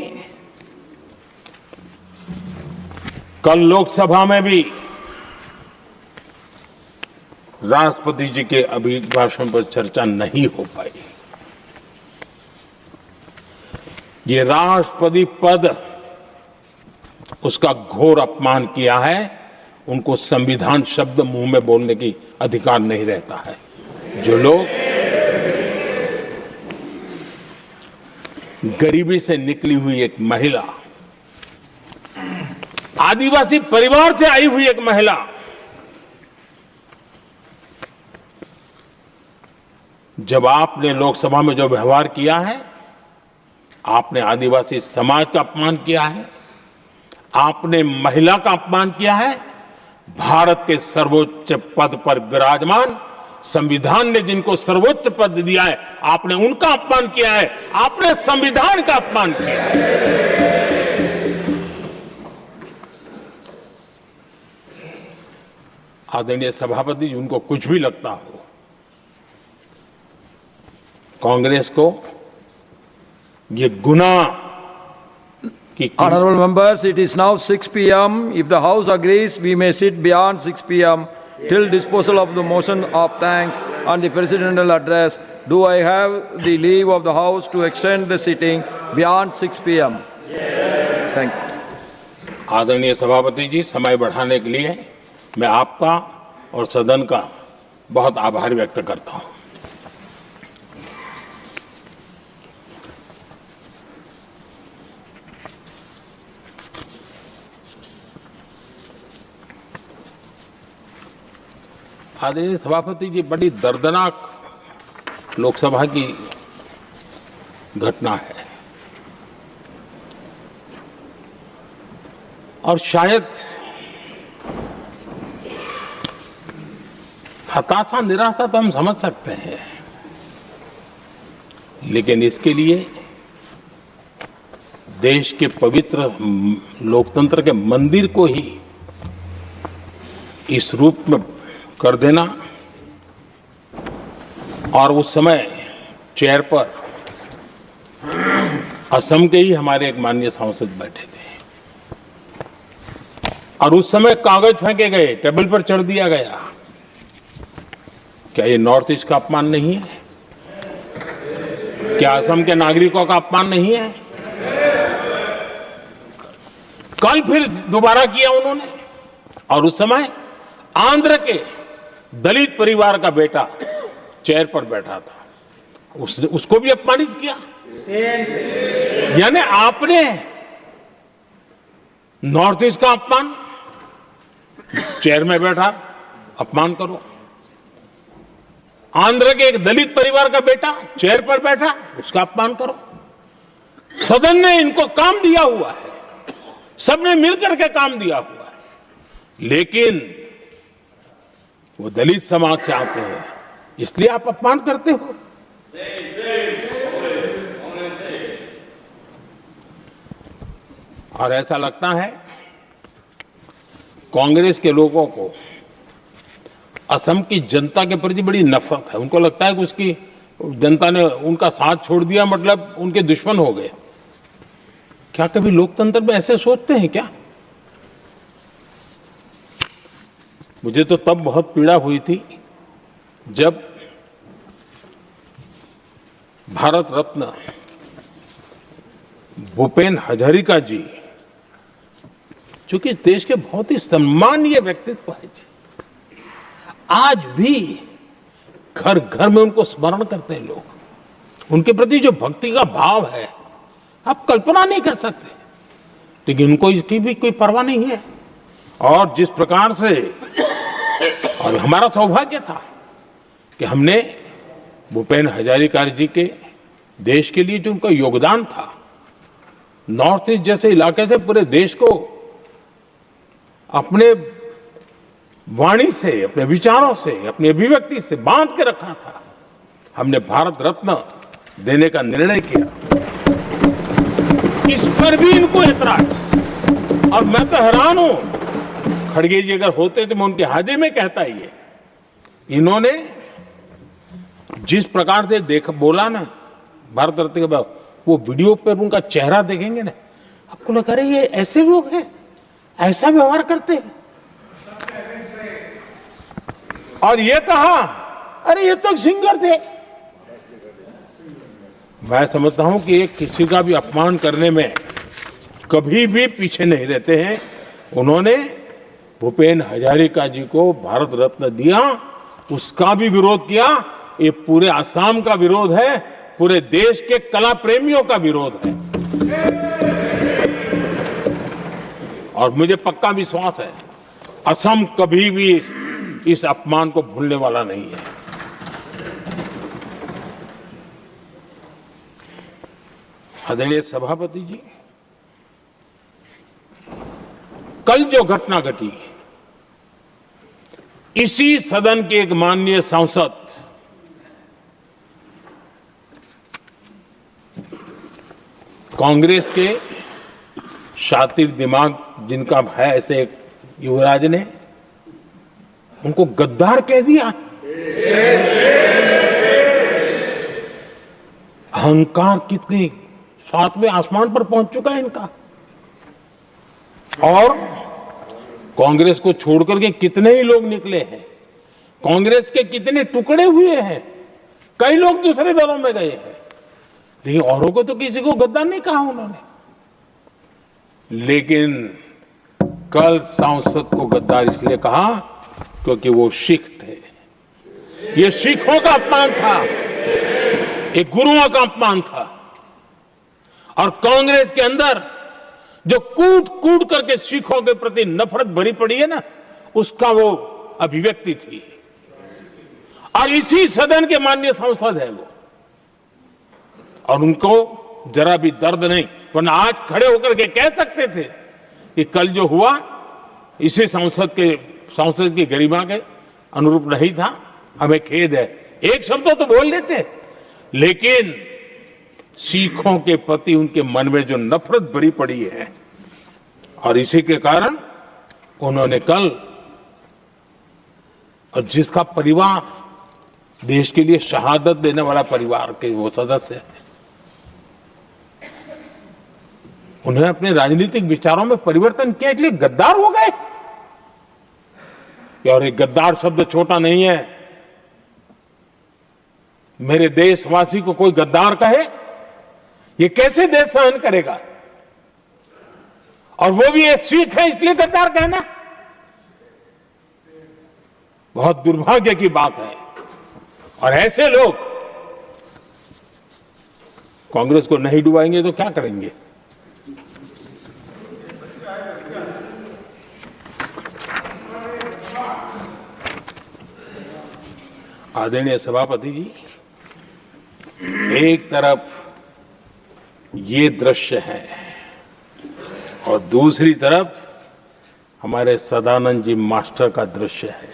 कल लोकसभा में भी राष्ट्रपति जी के अभिभाषण पर चर्चा नहीं हो पाई। ये राष्ट्रपति पद, उसका घोर अपमान किया है। उनको संविधान शब्द मुंह में बोलने की अधिकार नहीं रहता है। जो लोग गरीबी से निकली हुई एक महिला, आदिवासी परिवार से आई हुई एक महिला, जब आपने लोकसभा में जो व्यवहार किया है, आपने आदिवासी समाज का अपमान किया है, आपने महिला का अपमान किया है। भारत के सर्वोच्च पद पर विराजमान, संविधान ने जिनको सर्वोच्च पद दिया है, आपने उनका अपमान किया है। आपने संविधान का अपमान किया है। आदरणीय सभापति जी, उनको कुछ भी लगता हो, कांग्रेस को ये गुनाह की Honorable members, it is now 6 p.m. If the House agrees, we may sit beyond 6 p.m. till disposal of the motion of thanks and the presidential address. Do I have the leave of the House to extend the sitting beyond 6 p.m.? Thank you. आदरणीय सभापति जी, समय बढ़ाने के लिए मैं आपका और सदन का बहुत आभार व्यक्त करता हूं। आदरणीय सभापति जी, बड़ी दर्दनाक लोकसभा की घटना है और शायद हताशा, निराशा तो हम समझ सकते हैं, लेकिन इसके लिए देश के पवित्र लोकतंत्र के मंदिर को ही इस रूप में कर देना, और उस समय चेयर पर असम के ही हमारे एक माननीय सांसद बैठे थे और उस समय कागज फेंके गए, टेबल पर चढ़ दिया गया। क्या ये नॉर्थ ईस्ट का अपमान नहीं है? क्या असम के नागरिकों का अपमान नहीं है? कल फिर दोबारा किया उन्होंने, और उस समय आंध्र के दलित परिवार का बेटा चेयर पर बैठा था, उसने उसको भी अपमानित किया। यानी आपने नॉर्थ ईस्ट का अपमान, चेयर में बैठा अपमान करो। आंध्र के एक दलित परिवार का बेटा चेयर पर बैठा, उसका अपमान करो। सदन ने इनको काम दिया हुआ है, सबने मिलकर के काम दिया हुआ है, लेकिन वो दलित समाज से आते हैं, इसलिए आप अपमान करते हो। और ऐसा लगता है कांग्रेस के लोगों को असम की जनता के प्रति बड़ी नफरत है। उनको लगता है कि उसकी जनता ने उनका साथ छोड़ दिया, मतलब उनके दुश्मन हो गए। क्या कभी लोकतंत्र में ऐसे सोचते हैं क्या? मुझे तो तब बहुत पीड़ा हुई थी जब भारत रत्न भूपेन हजारिका जी, जो कि इस देश के बहुत ही सम्मानीय व्यक्तित्व है जी, आज भी घर घर में उनको स्मरण करते हैं लोग। उनके प्रति जो भक्ति का भाव है, आप कल्पना नहीं कर सकते, लेकिन उनको इसकी भी कोई परवाह नहीं है। और जिस प्रकार से, और हमारा सौभाग्य था कि हमने भूपेन हजारिका जी के देश के लिए जो उनका योगदान था, नॉर्थ ईस्ट जैसे इलाके से पूरे देश को अपने वाणी से, अपने विचारों से, अपनी अभिव्यक्ति से बांध के रखा था। हमने भारत रत्न देने का निर्णय किया। इस पर भी इनको ऐतराज, और मैं तो हैरान हूं, खड़गे जी अगर होते तो मैं उनकी हाजिरी में कहता ही है। इन्होंने जिस प्रकार से बोला ना भारत रत्न के बाद, वो वीडियो पर उनका चेहरा देखेंगे ना, आपको लगा रहे ये ऐसे लोग हैं, ऐसा व्यवहार करते हैं। और ये कहा, अरे ये तो सिंगर थे। मैं समझता हूं कि एक किसी का भी अपमान करने में कभी भी पीछे नहीं रहते हैं। उन्होंने भूपेन हजारिका जी को भारत रत्न दिया, उसका भी विरोध किया। ये पूरे असम का विरोध है, पूरे देश के कला प्रेमियों का विरोध है। और मुझे पक्का विश्वास है असम कभी भी इस अपमान को भूलने वाला नहीं है। आदरणीय सभापति जी, कल जो घटना घटी, इसी सदन के एक माननीय सांसद कांग्रेस के शातिर दिमाग जिनका है, ऐसे एक युवराज ने उनको गद्दार कह दिया। अहंकार कितनी 7वें आसमान पर पहुंच चुका है इनका। और कांग्रेस को छोड़कर के कितने ही लोग निकले हैं, कांग्रेस के कितने टुकड़े हुए हैं, कई लोग दूसरे दलों में गए हैं, लेकिन औरों को तो किसी को गद्दार नहीं कहा उन्होंने। लेकिन कल सांसद को गद्दार इसलिए कहा क्योंकि वो सिख थे। ये सिखों का अपमान था, एक गुरुओं का अपमान था। और कांग्रेस के अंदर जो कूट कूट करके सिखों के प्रति नफरत भरी पड़ी है ना, उसका वो अभिव्यक्ति थी। और इसी सदन के माननीय सांसद है वो, और उनको जरा भी दर्द नहीं, वरना आज खड़े होकर के कह सकते थे कि कल जो हुआ इसी सांसद की गरिमा के अनुरूप नहीं था, हमें खेद है। एक शब्द तो बोल लेते, लेकिन सिखों के प्रति उनके मन में जो नफरत भरी पड़ी है, और इसी के कारण उन्होंने कल, और जिसका परिवार देश के लिए शहादत देने वाला परिवार के वो सदस्य है, उन्होंने अपने राजनीतिक विचारों में परिवर्तन किया, इसलिए गद्दार हो गए। और एक गद्दार शब्द छोटा नहीं है। मेरे देशवासी को कोई गद्दार कहे, ये कैसे देश सहन करेगा? और वो भी एक सिख है इसलिए गद्दार कहना बहुत दुर्भाग्य की बात है। और ऐसे लोग कांग्रेस को नहीं डुबाएंगे तो क्या करेंगे? आदरणीय सभापति जी, एक तरफ ये दृश्य है और दूसरी तरफ हमारे सदानंद जी मास्टर का दृश्य है।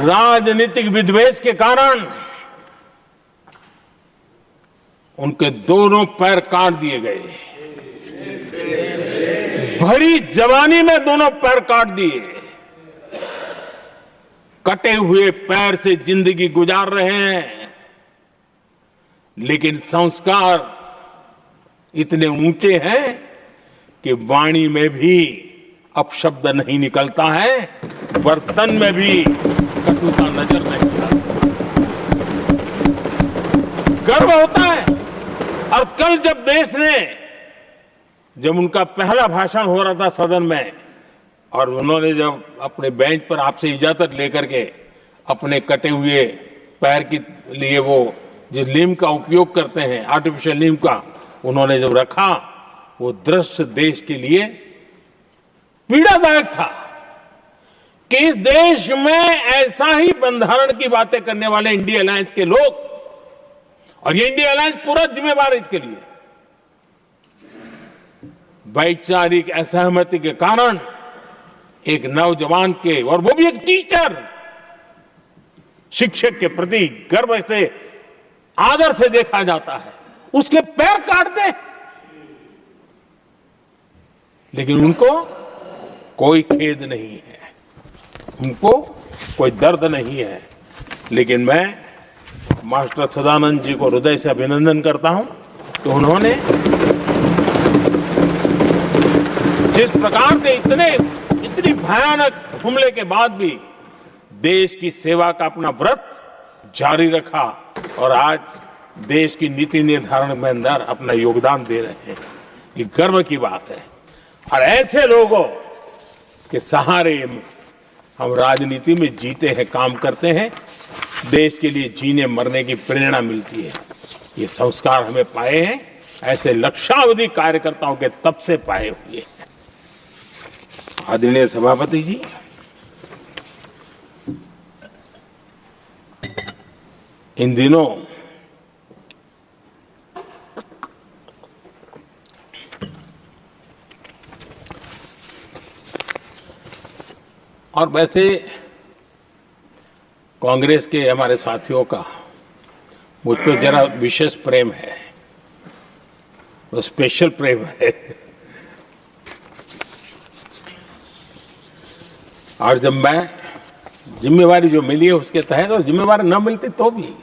राजनीतिक विद्वेष के कारण उनके दोनों पैर काट दिए गए। भरी जवानी में दोनों पैर काट दिए। कटे हुए पैर से जिंदगी गुजार रहे हैं, लेकिन संस्कार इतने ऊंचे हैं कि वाणी में भी अपशब्द नहीं निकलता है, बर्तन में भी कटुता नजर नहीं आता। गर्व होता है। और कल जब देश ने, जब उनका पहला भाषण हो रहा था सदन में, और उन्होंने जब अपने बेंच पर आपसे इजाजत लेकर के अपने कटे हुए पैर के लिए वो जो नीम का उपयोग करते हैं, आर्टिफिशियल नीम का, उन्होंने जब रखा, वो दृश्य देश के लिए पीड़ादायक था कि इस देश में ऐसा ही बंधारण की बातें करने वाले इंडिया अलायंस के लोग, और ये इंडिया अलायंस पूरा जिम्मेवार है इसके लिए, वैचारिक असहमति के कारण एक नौजवान के, और वो भी एक टीचर, शिक्षक के प्रति गर्व से, आदर से देखा जाता है, उसके पैर काट दे, लेकिन उनको कोई खेद नहीं है, उनको कोई दर्द नहीं है। लेकिन मैं मास्टर सदानंद जी को हृदय से अभिनंदन करता हूं कि उन्होंने जिस प्रकार से इतनी भयानक हमले के बाद भी देश की सेवा का अपना व्रत जारी रखा और आज देश की नीति निर्धारण में अंदर अपना योगदान दे रहे हैं। ये गर्व की बात है और ऐसे लोगों के सहारे हम राजनीति में जीते हैं, काम करते हैं, देश के लिए जीने मरने की प्रेरणा मिलती है। ये संस्कार हमें पाए हैं ऐसे लक्षावधि कार्यकर्ताओं के तब से पाए हुए हैं। आदरणीय सभापति जी, इन दिनों और वैसे कांग्रेस के हमारे साथियों का मुझ पर जरा विशेष प्रेम है, वो स्पेशल प्रेम है। और जब मैं जिम्मेवारी जो मिली है उसके तहत, और जिम्मेवारी न मिलती तो भी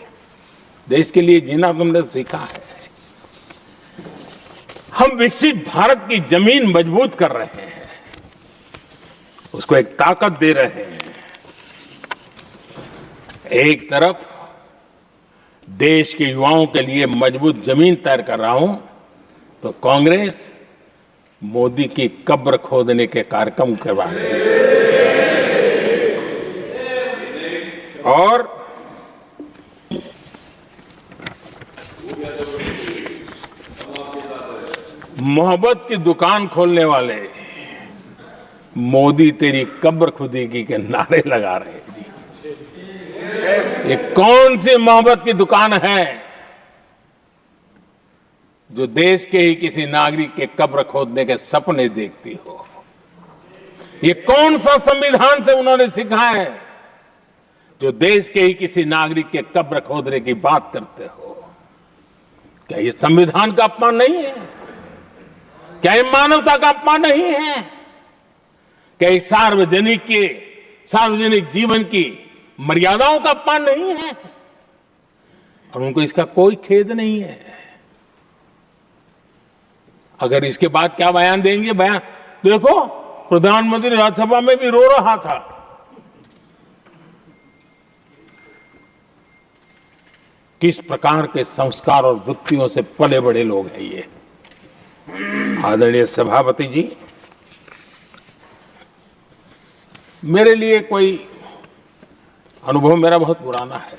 देश के लिए जीना तुमने सीखा है। हम विकसित भारत की जमीन मजबूत कर रहे हैं, उसको एक ताकत दे रहे हैं। एक तरफ देश के युवाओं के लिए मजबूत जमीन तैयार कर रहा हूं, तो कांग्रेस मोदी की कब्र खोदने के कार्यक्रम करवा रही है। और मोहब्बत की दुकान खोलने वाले मोदी तेरी कब्र खुदेगी के नारे लगा रहे हैं जी। ये कौन सी मोहब्बत की दुकान है जो देश के ही किसी नागरिक के कब्र खोदने के सपने देखती हो? ये कौन सा संविधान से उन्होंने सीखा है जो देश के ही किसी नागरिक के कब्र खोदने की बात करते हो? क्या ये संविधान का अपमान नहीं है? क्या ये मानवता का अपमान नहीं है? क्या ये सार्वजनिक जीवन की मर्यादाओं का अपमान नहीं है? और उनको इसका कोई खेद नहीं है। अगर इसके बाद क्या बयान देंगे? बयान देखो, प्रधानमंत्री राज्यसभा में भी रो रहा था। किस प्रकार के संस्कार और वृत्तियों से पले बड़े लोग हैं ये। आदरणीय सभापति जी, मेरे लिए कोई अनुभव मेरा बहुत पुराना है।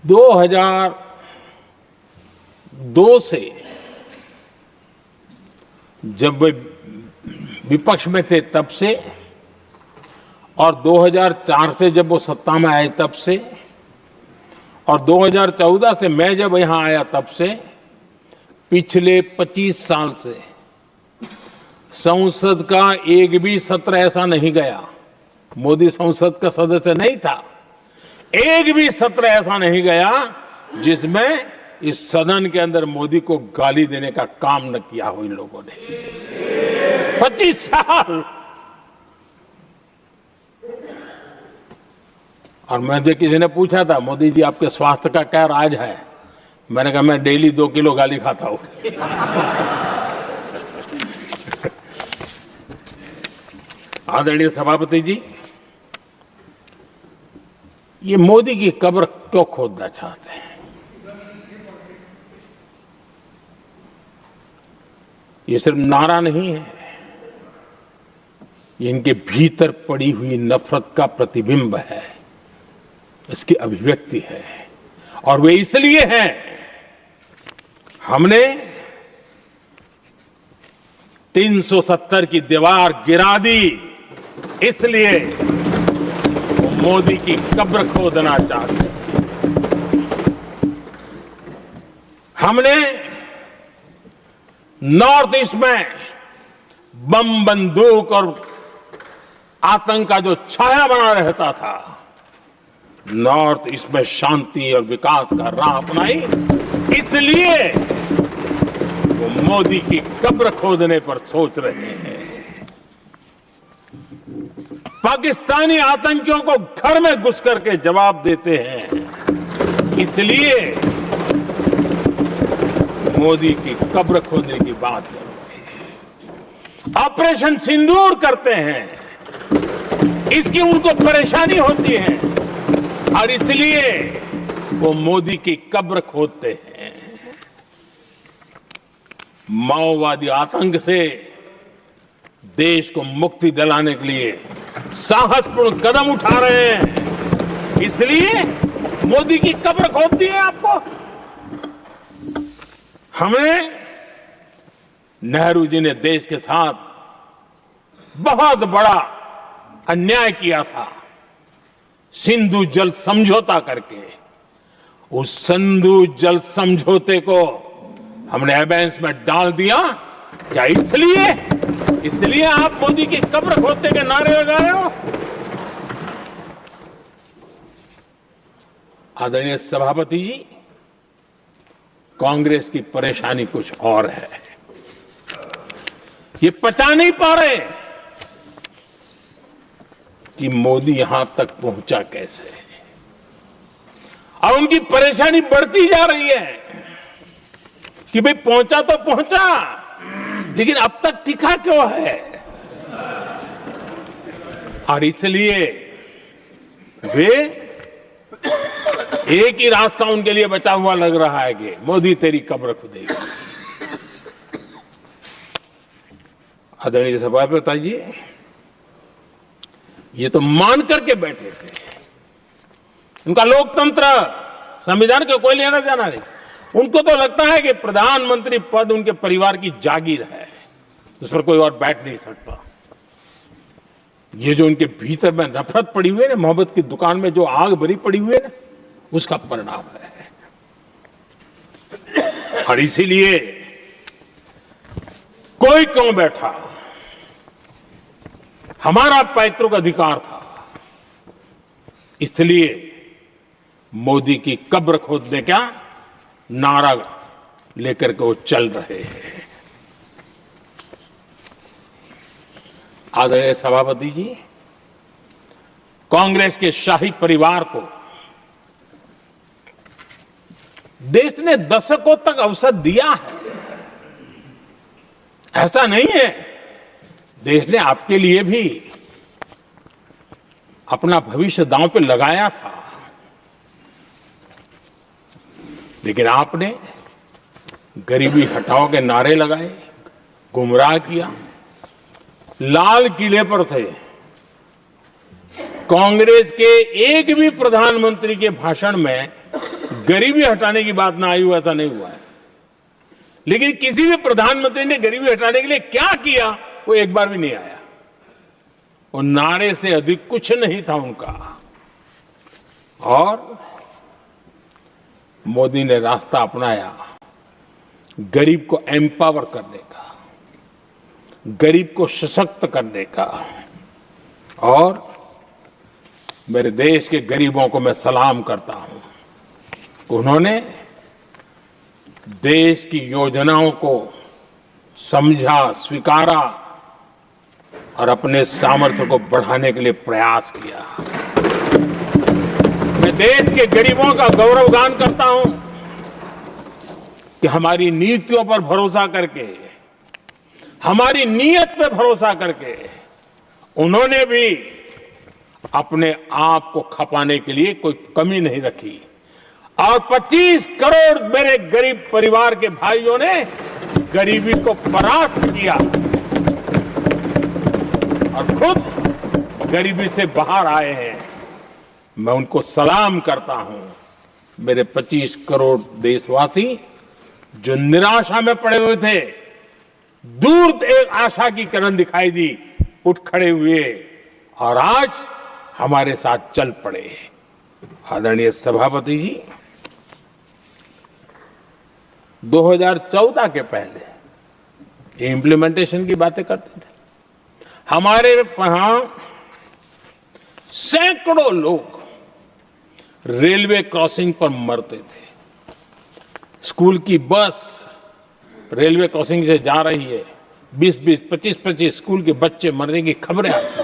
2002 से जब वे विपक्ष में थे तब से, और 2004 से जब वो सत्ता में आए तब से, और 2014 से मैं जब यहां आया तब से, पिछले 25 साल से संसद का एक भी सत्र ऐसा नहीं गया, मोदी संसद का सदस्य नहीं था, एक भी सत्र ऐसा नहीं गया जिसमें इस सदन के अंदर मोदी को गाली देने का काम न किया हो इन लोगों ने। 25 साल। और मुझे किसी ने पूछा था, मोदी जी आपके स्वास्थ्य का क्या राज है? मैंने कहा मैं डेली 2 किलो गाली खाता हूं। आदरणीय सभापति जी, ये मोदी की कब्र क्यों खोदना चाहते हैं? ये सिर्फ नारा नहीं है, ये इनके भीतर पड़ी हुई नफरत का प्रतिबिंब है, इसकी अभिव्यक्ति है। और वे इसलिए हैं, हमने 370 की दीवार गिरा दी, इसलिए वो मोदी की कब्र खोदना चाहते। हमने नॉर्थ ईस्ट में बम बंदूक और आतंक का जो छाया बना रहता था, नॉर्थ ईस्ट में शांति और विकास का राह अपनाई, इसलिए वो मोदी की कब्र खोदने पर सोच रहे हैं। पाकिस्तानी आतंकियों को घर में घुस करके जवाब देते हैं, इसलिए मोदी की कब्र खोदने की बात करते हैं। ऑपरेशन सिंदूर करते हैं, इसकी उनको परेशानी होती है और इसलिए वो मोदी की कब्र खोदते हैं। माओवादी आतंक से देश को मुक्ति दिलाने के लिए साहसपूर्ण कदम उठा रहे हैं, इसलिए मोदी की कब्र खोदती है आपको। हमने नेहरू जी ने देश के साथ बहुत बड़ा अन्याय किया था, सिंधु जल समझौता करके। उस सिंधु जल समझौते को हमने एबेंस में डाल दिया। क्या इसलिए आप मोदी की कब्र खोदने के नारे लगा रहे हो? आदरणीय सभापति जी, कांग्रेस की परेशानी कुछ और है। ये पचा नहीं पा रहे कि मोदी यहां तक पहुंचा कैसे, और उनकी परेशानी बढ़ती जा रही है कि भाई पहुंचा तो पहुंचा, लेकिन अब तक टिका क्यों है? और इसलिए वे एक ही रास्ता उनके लिए बचा हुआ लग रहा है कि मोदी तेरी कब्र खुदेगी। आदरणीय सभापति जी, ये तो मान करके बैठे थे। उनका लोकतंत्र, संविधान का कोई लेना देना नहीं। उनको तो लगता है कि प्रधानमंत्री पद उनके परिवार की जागीर है, उस पर कोई और बैठ नहीं सकता। ये जो उनके भीतर में नफरत पड़ी हुई है ना, मोहब्बत की दुकान में जो आग भरी पड़ी हुई है ना, उसका परिणाम है। और इसीलिए कोई क्यों बैठा, हमारा पैतृक अधिकार था, इसलिए मोदी की कब्र खोदने का नारा लेकर के वो चल रहे हैं। आदरणीय सभापति जी, कांग्रेस के शाही परिवार को देश ने दशकों तक अवसर दिया है। ऐसा नहीं है, देश ने आपके लिए भी अपना भविष्य दांव पे लगाया था, लेकिन आपने गरीबी हटाओ के नारे लगाए, गुमराह किया। लाल किले पर से कांग्रेस के एक भी प्रधानमंत्री के भाषण में गरीबी हटाने की बात ना आई हो, ऐसा नहीं हुआ है। लेकिन किसी भी प्रधानमंत्री ने गरीबी हटाने के लिए क्या किया, वो एक बार भी नहीं आया। वो नारे से अधिक कुछ नहीं था उनका। और मोदी ने रास्ता अपनाया गरीब को एम्पावर करने का, गरीब को सशक्त करने का। और मेरे देश के गरीबों को मैं सलाम करता हूं, उन्होंने देश की योजनाओं को समझा, स्वीकारा और अपने सामर्थ्य को बढ़ाने के लिए प्रयास किया। मैं देश के गरीबों का गौरवगान करता हूं कि हमारी नीतियों पर भरोसा करके, हमारी नीयत पे भरोसा करके उन्होंने भी अपने आप को खपाने के लिए कोई कमी नहीं रखी। और 25 करोड़ मेरे गरीब परिवार के भाइयों ने गरीबी को परास्त किया और खुद गरीबी से बाहर आए हैं। मैं उनको सलाम करता हूं। मेरे 25 करोड़ देशवासी जो निराशा में पड़े हुए थे, दूर एक आशा की किरण दिखाई दी, उठ खड़े हुए और आज हमारे साथ चल पड़े। आदरणीय सभापति जी, 2014 के पहले इम्प्लीमेंटेशन की बातें करते थे। हमारे यहां सैकड़ों लोग रेलवे क्रॉसिंग पर मरते थे। स्कूल की बस रेलवे क्रॉसिंग से जा रही है, 20-20, 25-25 स्कूल के बच्चे मरने की खबरें आती थी।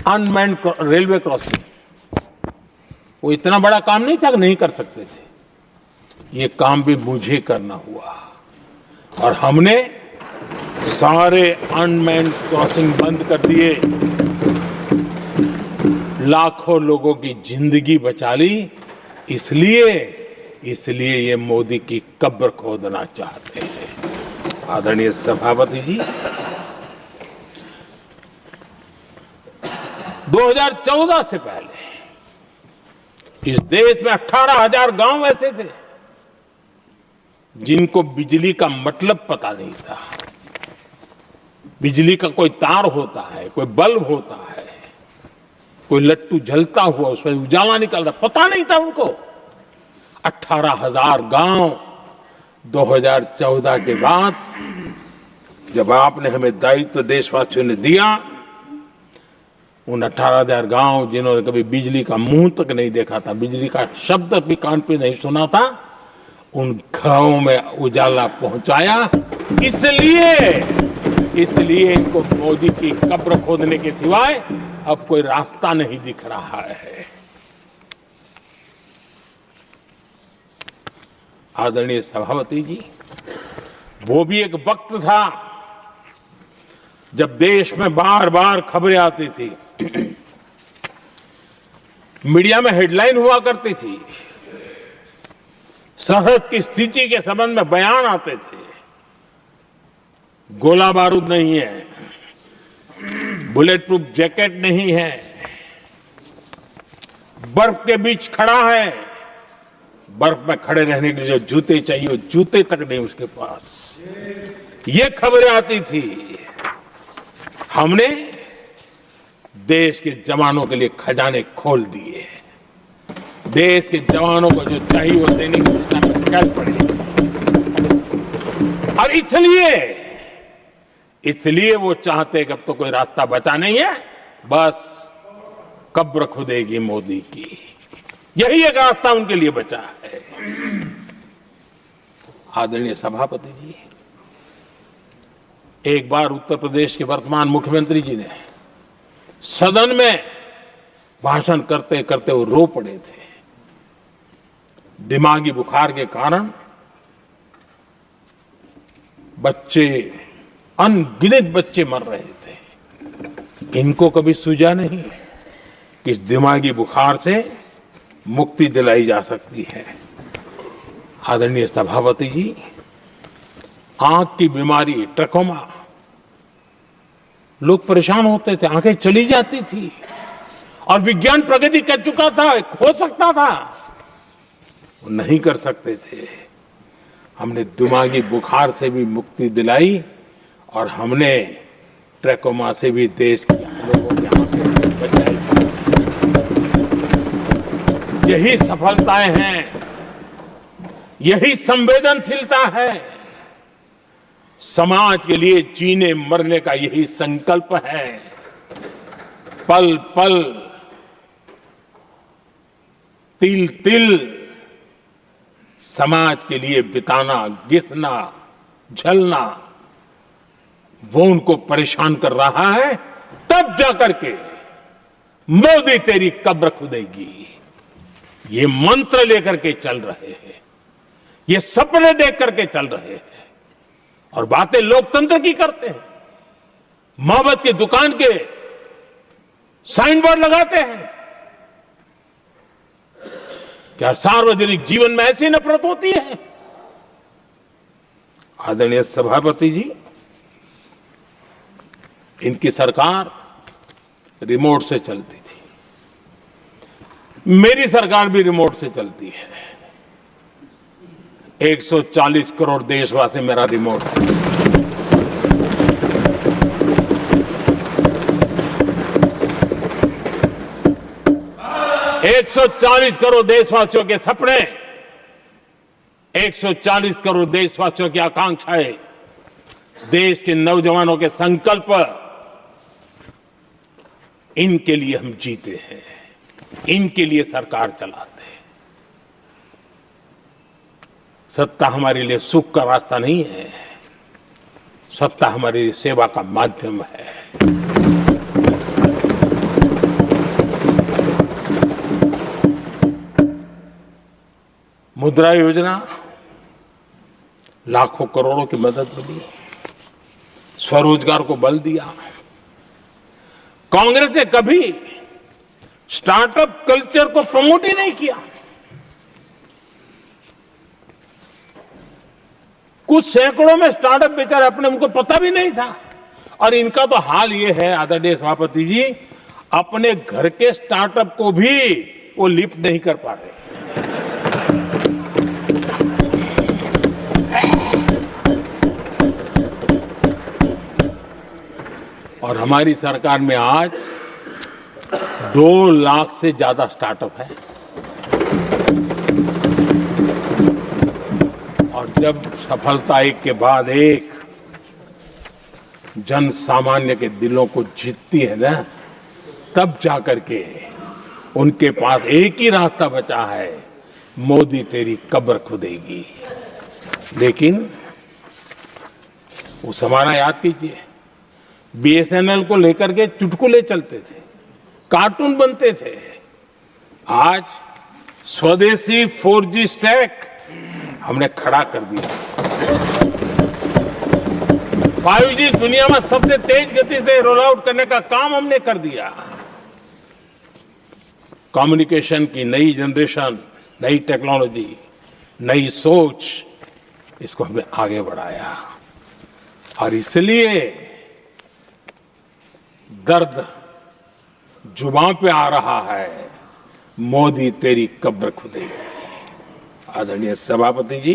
अनमैन्ड रेलवे क्रॉसिंग, वो इतना बड़ा काम नहीं था कि नहीं कर सकते थे। ये काम भी मुझे करना हुआ और हमने सारे अनमैन्ड क्रॉसिंग बंद कर दिए, लाखों लोगों की जिंदगी बचा ली। इसलिए ये मोदी की कब्र खोदना चाहते हैं। आदरणीय सभापति जी, 2014 से पहले इस देश में 18,000 गांव ऐसे थे जिनको बिजली का मतलब पता नहीं था। बिजली का कोई तार होता है, कोई बल्ब होता है, कोई लट्टू जलता हुआ उसमें उजाला निकलता, पता नहीं था उनको। 18,000 गांव 2014 के बाद जब आपने हमें दायित्व देशवासियों ने दिया, उन 18,000 गांव जिन्होंने कभी बिजली का मुंह तक नहीं देखा था, बिजली का शब्द भी कान पे नहीं सुना था, उन गांवों में उजाला पहुंचाया। इसलिए इनको मोदी की कब्र खोदने के सिवाय अब कोई रास्ता नहीं दिख रहा है। आदरणीय सभापति जी, वो भी एक वक्त था जब देश में बार बार खबरें आती थी, मीडिया में हेडलाइन हुआ करती थी, सरहद की स्थिति के संबंध में बयान आते थे। गोला बारूद नहीं है, बुलेट प्रूफ जैकेट नहीं है, बर्फ के बीच खड़ा है, बर्फ में खड़े रहने के लिए जो जूते चाहिए वो जूते तक नहीं उसके पास। ये खबरें आती थी। हमने देश के जवानों के लिए खजाने खोल दिए, देश के जवानों को जो चाहिए वो देने की निकाल पड़े। और इसलिए वो चाहते कि अब तो कोई रास्ता बचा नहीं है, बस कब्र खुदेगी मोदी की। यही एक रास्ता उनके लिए बचा है। आदरणीय सभापति जी, एक बार उत्तर प्रदेश के वर्तमान मुख्यमंत्री जी ने सदन में भाषण करते करते वो रो पड़े थे। दिमागी बुखार के कारण बच्चे, अनगिनत बच्चे मर रहे थे। इनको कभी सूझा नहीं कि इस दिमागी बुखार से मुक्ति दिलाई जा सकती है। आदरणीय सभापति जी, आंख की बीमारी ट्रकोमा, लोग परेशान होते थे, आंखें चली जाती थी और विज्ञान प्रगति कर चुका था, हो सकता था, वो नहीं कर सकते थे। हमने दिमागी बुखार से भी मुक्ति दिलाई और हमने ट्रकोमा से भी देश के लोगों की आंखें बचाई। यही सफलताएं हैं, यही संवेदनशीलता है। समाज के लिए जीने मरने का यही संकल्प है। पल पल, तिल तिल समाज के लिए बिताना, घिसना, झलना, वो उनको परेशान कर रहा है। तब जाकर के मोदी तेरी कब्र खुदेगी, ये मंत्र लेकर के चल रहे हैं, ये सपने देख करके चल रहे हैं और बातें लोकतंत्र की करते हैं। मोहब्बत की दुकान के साइन बोर्ड लगाते हैं। क्या सार्वजनिक जीवन में ऐसी नफरत होती है? आदरणीय सभापति जी, इनकी सरकार रिमोट से चलती थी, मेरी सरकार भी रिमोट से चलती है। 140 करोड़ देशवासी मेरा रिमोट है। एक 140 करोड़ देशवासियों के सपने, 140 करोड़ देशवासियों की आकांक्षाएं, देश के नौजवानों के संकल्प, इनके लिए हम जीते हैं, इनके लिए सरकार चलाते हैं। सत्ता हमारे लिए सुख का रास्ता नहीं है, सत्ता हमारे लिए सेवा का माध्यम है। मुद्रा योजना, लाखों करोड़ों की मदद मिली, स्वरोजगार को बल दिया। कांग्रेस ने कभी स्टार्टअप कल्चर को प्रमोट ही नहीं किया। कुछ सैकड़ों में स्टार्टअप बेचारे अपने, उनको पता भी नहीं था। और इनका तो हाल ये है आदरणीय सभापति जी, अपने घर के स्टार्टअप को भी वो लिफ्ट नहीं कर पा रहे। और हमारी सरकार में आज 2 लाख से ज्यादा स्टार्टअप है। और जब सफलता एक के बाद एक जन सामान्य के दिलों को जीतती है ना, तब जाकर के उनके पास एक ही रास्ता बचा है, मोदी तेरी कब्र खुदेगी। लेकिन उस हमारा याद कीजिए, बीएसएनएल को लेकर के चुटकुले चलते थे, कार्टून बनते थे। आज स्वदेशी 4G स्टैक हमने खड़ा कर दिया। 5G दुनिया में सबसे तेज गति से रोल आउट करने का काम हमने कर दिया। कम्युनिकेशन की नई जनरेशन, नई टेक्नोलॉजी, नई सोच, इसको हमने आगे बढ़ाया। और इसलिए दर्द जुबान पे आ रहा है, मोदी तेरी कब्र खुदेगी। आदरणीय सभापति जी,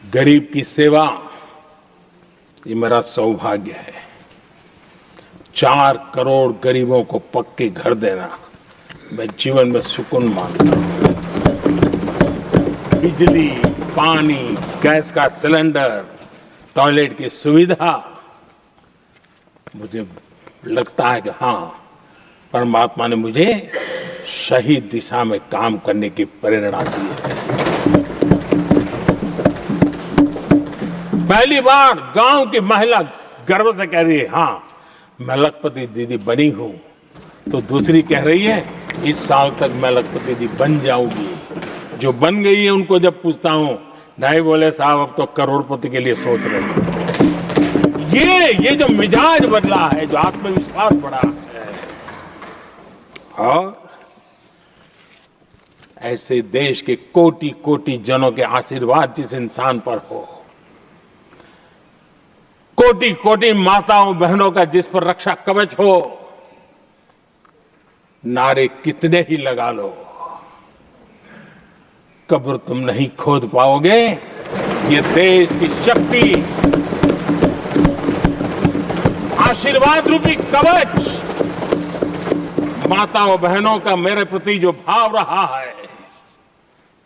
गरीब की सेवा ये मेरा सौभाग्य है। 4 करोड़ गरीबों को पक्के घर देना मैं जीवन में सुकून मानता हूं। बिजली, पानी, गैस का सिलेंडर, टॉयलेट की सुविधा, मुझे लगता है कि हाँ, परमात्मा ने मुझे सही दिशा में काम करने की प्रेरणा दी है। पहली बार गांव की महिला गर्व से कह रही है, हाँ मैं लखपति दीदी बनी हूं। तो दूसरी कह रही है, इस साल तक मैं लखपति दीदी बन जाऊंगी। जो बन गई है उनको जब पूछता हूं, नहीं बोले साहब अब तो करोड़पति के लिए सोच रहे हैं। ये जो मिजाज बदला है, जो आत्मविश्वास बढ़ा है, और ऐसे देश के कोटि कोटि जनों के आशीर्वाद जिस इंसान पर हो, कोटि कोटि माताओं बहनों का जिस पर रक्षा कवच हो, नारे कितने ही लगा लो, कब्र तुम नहीं खोद पाओगे। ये देश की शक्ति, आशीर्वाद रूपी कवच, माताओं बहनों का मेरे प्रति जो भाव रहा है,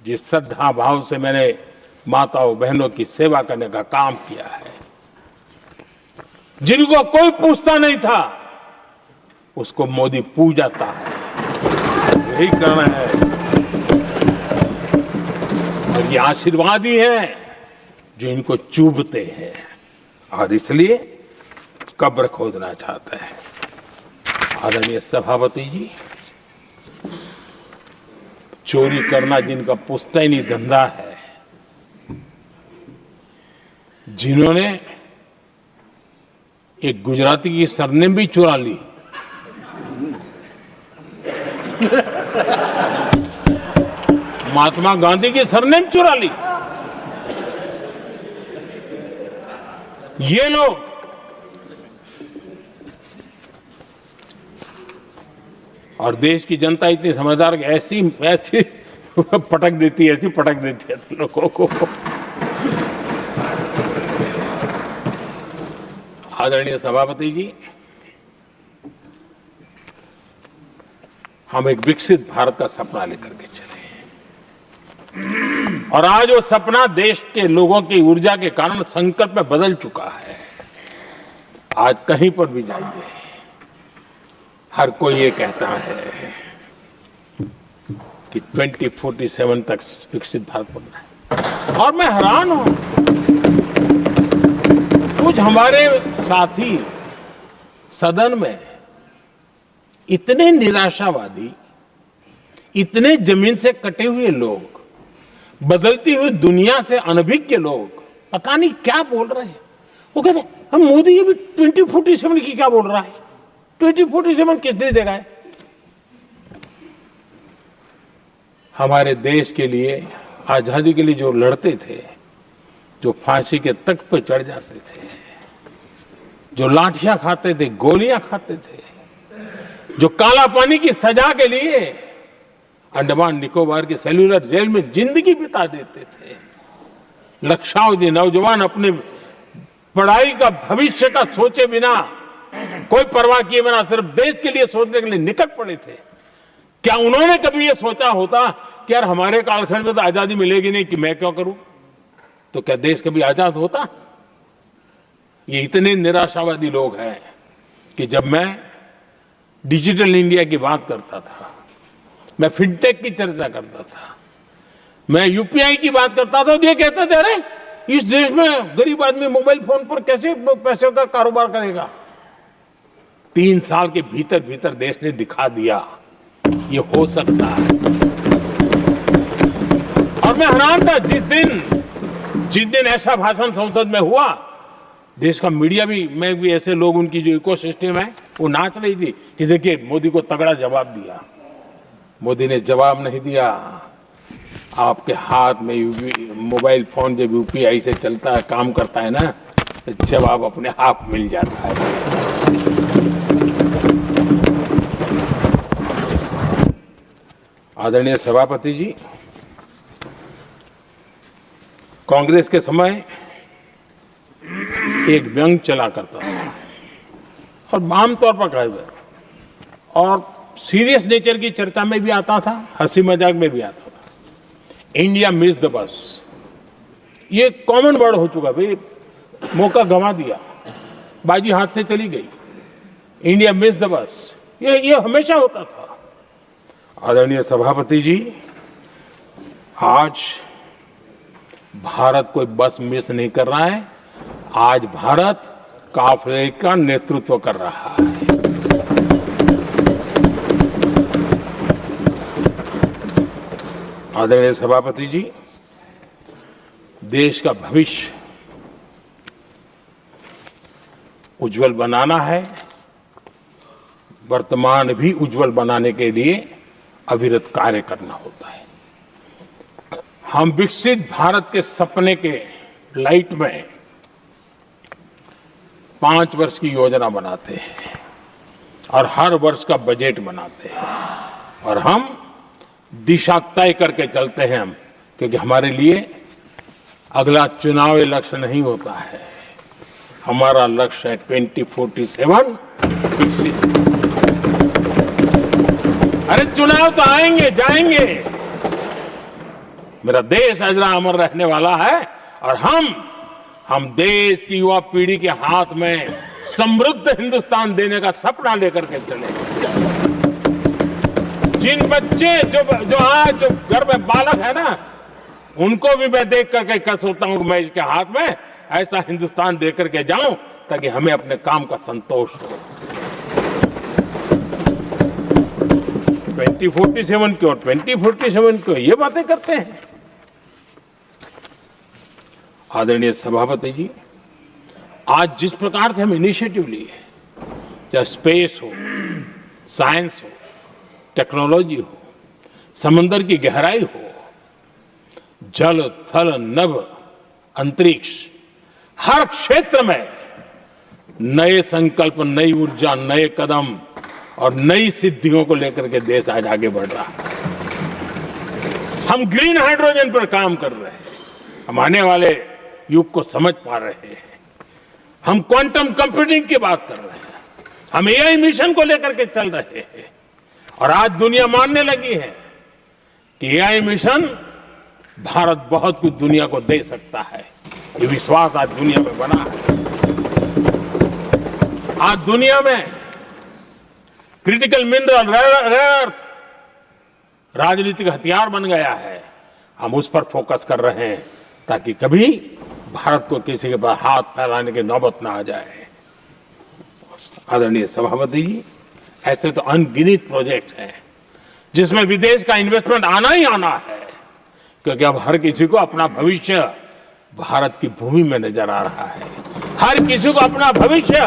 जिस श्रद्धा भाव से मैंने माताओं बहनों की सेवा करने का काम किया है, जिनको कोई पूछता नहीं था उसको मोदी पूजाता है। यही करना है। और ये आशीर्वाद ही है जो इनको चूभते हैं, और इसलिए कब्र खोदना चाहते हैं। आदरणीय सभापति जी, चोरी करना जिनका पुश्तैनी धंधा है, जिन्होंने एक गुजराती की सरनेम भी चुरा ली, महात्मा गांधी की सरनेम चुरा ली, ये लोग और देश की जनता इतनी समझदार कि ऐसी पटक देती है, ऐसी पटक देती है तो लोगों को। आदरणीय सभापति जी, हम एक विकसित भारत का सपना लेकर के चले और आज वो सपना देश के लोगों की ऊर्जा के कारण संकल्प में बदल चुका है। आज कहीं पर भी जाइए, हर कोई ये कहता है कि 2047 तक विकसित भारत बनना है। और मैं हैरान हूं, कुछ हमारे साथी सदन में इतने निराशावादी, इतने जमीन से कटे हुए लोग, बदलती हुई दुनिया से अनभिज्ञ लोग पता नहीं क्या बोल रहे हैं। वो कहते हैं हम मोदी अभी 2047 की क्या बोल रहा है, 2047 किसने देगा है? हमारे देश के लिए, आजादी के लिए जो लड़ते थे, जो फांसी के तख्त पर चढ़ जाते थे, जो लाठियां खाते थे, गोलियां खाते थे, जो काला पानी की सजा के लिए अंडमान निकोबार की सेल्यूलर जेल में जिंदगी बिता देते थे, लक्षावधि नौजवान अपने पढ़ाई का, भविष्य का सोचे बिना, कोई परवाह किए बिना सिर्फ देश के लिए सोचने के लिए निकल पड़े थे। क्या उन्होंने कभी ये सोचा होता कि यार हमारे कालखंड में तो आजादी मिलेगी नहीं, कि मैं क्यों करूं? तो क्या देश कभी आजाद होता? ये इतने निराशावादी लोग हैं कि जब मैं डिजिटल इंडिया की बात करता था, मैं फिनटेक की चर्चा करता था, मैं यूपीआई की बात करता था, तो ये कहते थे अरे इस देश में गरीब आदमी मोबाइल फोन पर कैसे पैसे का कारोबार करेगा? 3 साल के भीतर भीतर देश ने दिखा दिया ये हो सकता है। और मैं हैरान था जिस दिन ऐसा भाषण संसद में हुआ, देश का मीडिया भी, मैं भी, ऐसे लोग, उनकी जो इकोसिस्टम है वो नाच रही थी कि देखिए मोदी को तगड़ा जवाब दिया। मोदी ने जवाब नहीं दिया। आपके हाथ में मोबाइल फोन जब यूपीआई से चलता है, काम करता है ना, तो जवाब अपने आप मिल जाता है। आदरणीय सभापति जी, कांग्रेस के समय एक व्यंग चला करता था और आमतौर पर कहा गया और सीरियस नेचर की चर्चा में भी आता था, हंसी मजाक में भी आता था। इंडिया मिस द बस, ये कॉमन वर्ड हो चुका भाई, मौका गंवा दिया, बाजी हाथ से चली गई। इंडिया मिस द बस, ये हमेशा होता था। आदरणीय सभापति जी, आज भारत कोई बस मिस नहीं कर रहा है, आज भारत काफिले का नेतृत्व कर रहा है। आदरणीय सभापति जी, देश का भविष्य उज्जवल बनाना है, वर्तमान भी उज्जवल बनाने के लिए अविरत कार्य करना होता है। हम विकसित भारत के सपने के लाइट में 5 वर्ष की योजना बनाते हैं और हर वर्ष का बजट बनाते हैं और हम दिशा तय करके चलते हैं हम, क्योंकि हमारे लिए अगला चुनावी लक्ष्य नहीं होता है, हमारा लक्ष्य है 2047 विकसित। अरे चुनाव तो आएंगे जाएंगे, मेरा देश अजरा अमर रहने वाला है और हम देश की युवा पीढ़ी के हाथ में समृद्ध हिंदुस्तान देने का सपना लेकर के चलेंगे। जिन बच्चे जो आज जो घर में बालक है ना, उनको भी मैं देख करके कर सोचता हूं कि मैं इसके हाथ में ऐसा हिंदुस्तान दे करके जाऊं ताकि हमें अपने काम का संतोष हो। 2047 क्यों, 2047 क्यों, ये बातें करते हैं। आदरणीय सभापति जी, आज जिस प्रकार से हम इनिशिएटिव लिए, चाहे स्पेस हो, साइंस हो, टेक्नोलॉजी हो, समंदर की गहराई हो, जल थल नभ अंतरिक्ष, हर क्षेत्र में नए संकल्प, नई ऊर्जा, नए कदम और नई सिद्धियों को लेकर के देश आज आगे बढ़ रहा है। हम ग्रीन हाइड्रोजन पर काम कर रहे हैं, हम आने वाले युग को समझ पा रहे हैं, हम क्वांटम कंप्यूटिंग की बात कर रहे हैं, हम एआई मिशन को लेकर के चल रहे हैं और आज दुनिया मानने लगी है कि एआई मिशन भारत बहुत कुछ दुनिया को दे सकता है। ये विश्वास आज दुनिया में बना है। आज दुनिया में क्रिटिकल मिनरल रेयर अर्थ राजनीतिक हथियार बन गया है। हम उस पर फोकस कर रहे हैं ताकि कभी भारत को किसी के पास हाथ फैलाने की नौबत ना आ जाए। आदरणीय सभापति जी, ऐसे तो अनगिनत प्रोजेक्ट हैं जिसमें विदेश का इन्वेस्टमेंट आना ही आना है, क्योंकि अब हर किसी को अपना भविष्य भारत की भूमि में नजर आ रहा है। हर किसी को अपना भविष्य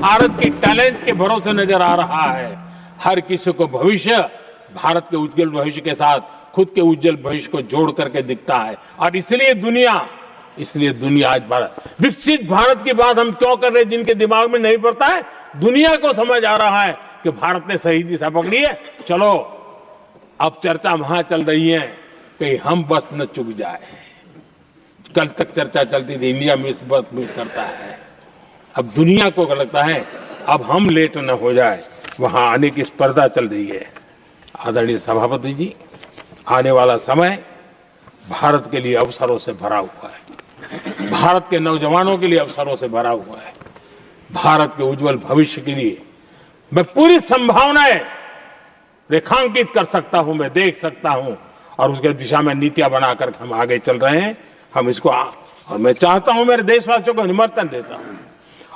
भारत की टैलेंट के भरोसे नजर आ रहा है। हर किसी को भविष्य भारत के उज्जवल भविष्य के साथ खुद के उज्जवल भविष्य को जोड़ करके दिखता है। और इसलिए दुनिया आज विकसित भारत की बात हम क्यों कर रहे हैं, जिनके दिमाग में नहीं पड़ता है, दुनिया को समझ आ रहा है कि भारत ने सही दिशा पकड़ी है। चलो अब चर्चा वहां चल रही है कहीं हम बस न चुक जाए। कल तक चर्चा चलती थी इंडिया बस मिस करता है, अब दुनिया को लगता है अब हम लेट न हो जाए, वहां आने की स्पर्धा चल रही है। आदरणीय सभापति जी, आने वाला समय भारत के लिए अवसरों से भरा हुआ है, भारत के नौजवानों के लिए अवसरों से भरा हुआ है। भारत के उज्जवल भविष्य के लिए मैं पूरी संभावनाएं रेखांकित कर सकता हूं, मैं देख सकता हूं और उसके दिशा में नीतियां बनाकर हम आगे चल रहे हैं। हम इसको और मैं चाहता हूं, मेरे देशवासियों को निमंत्रण देता हूं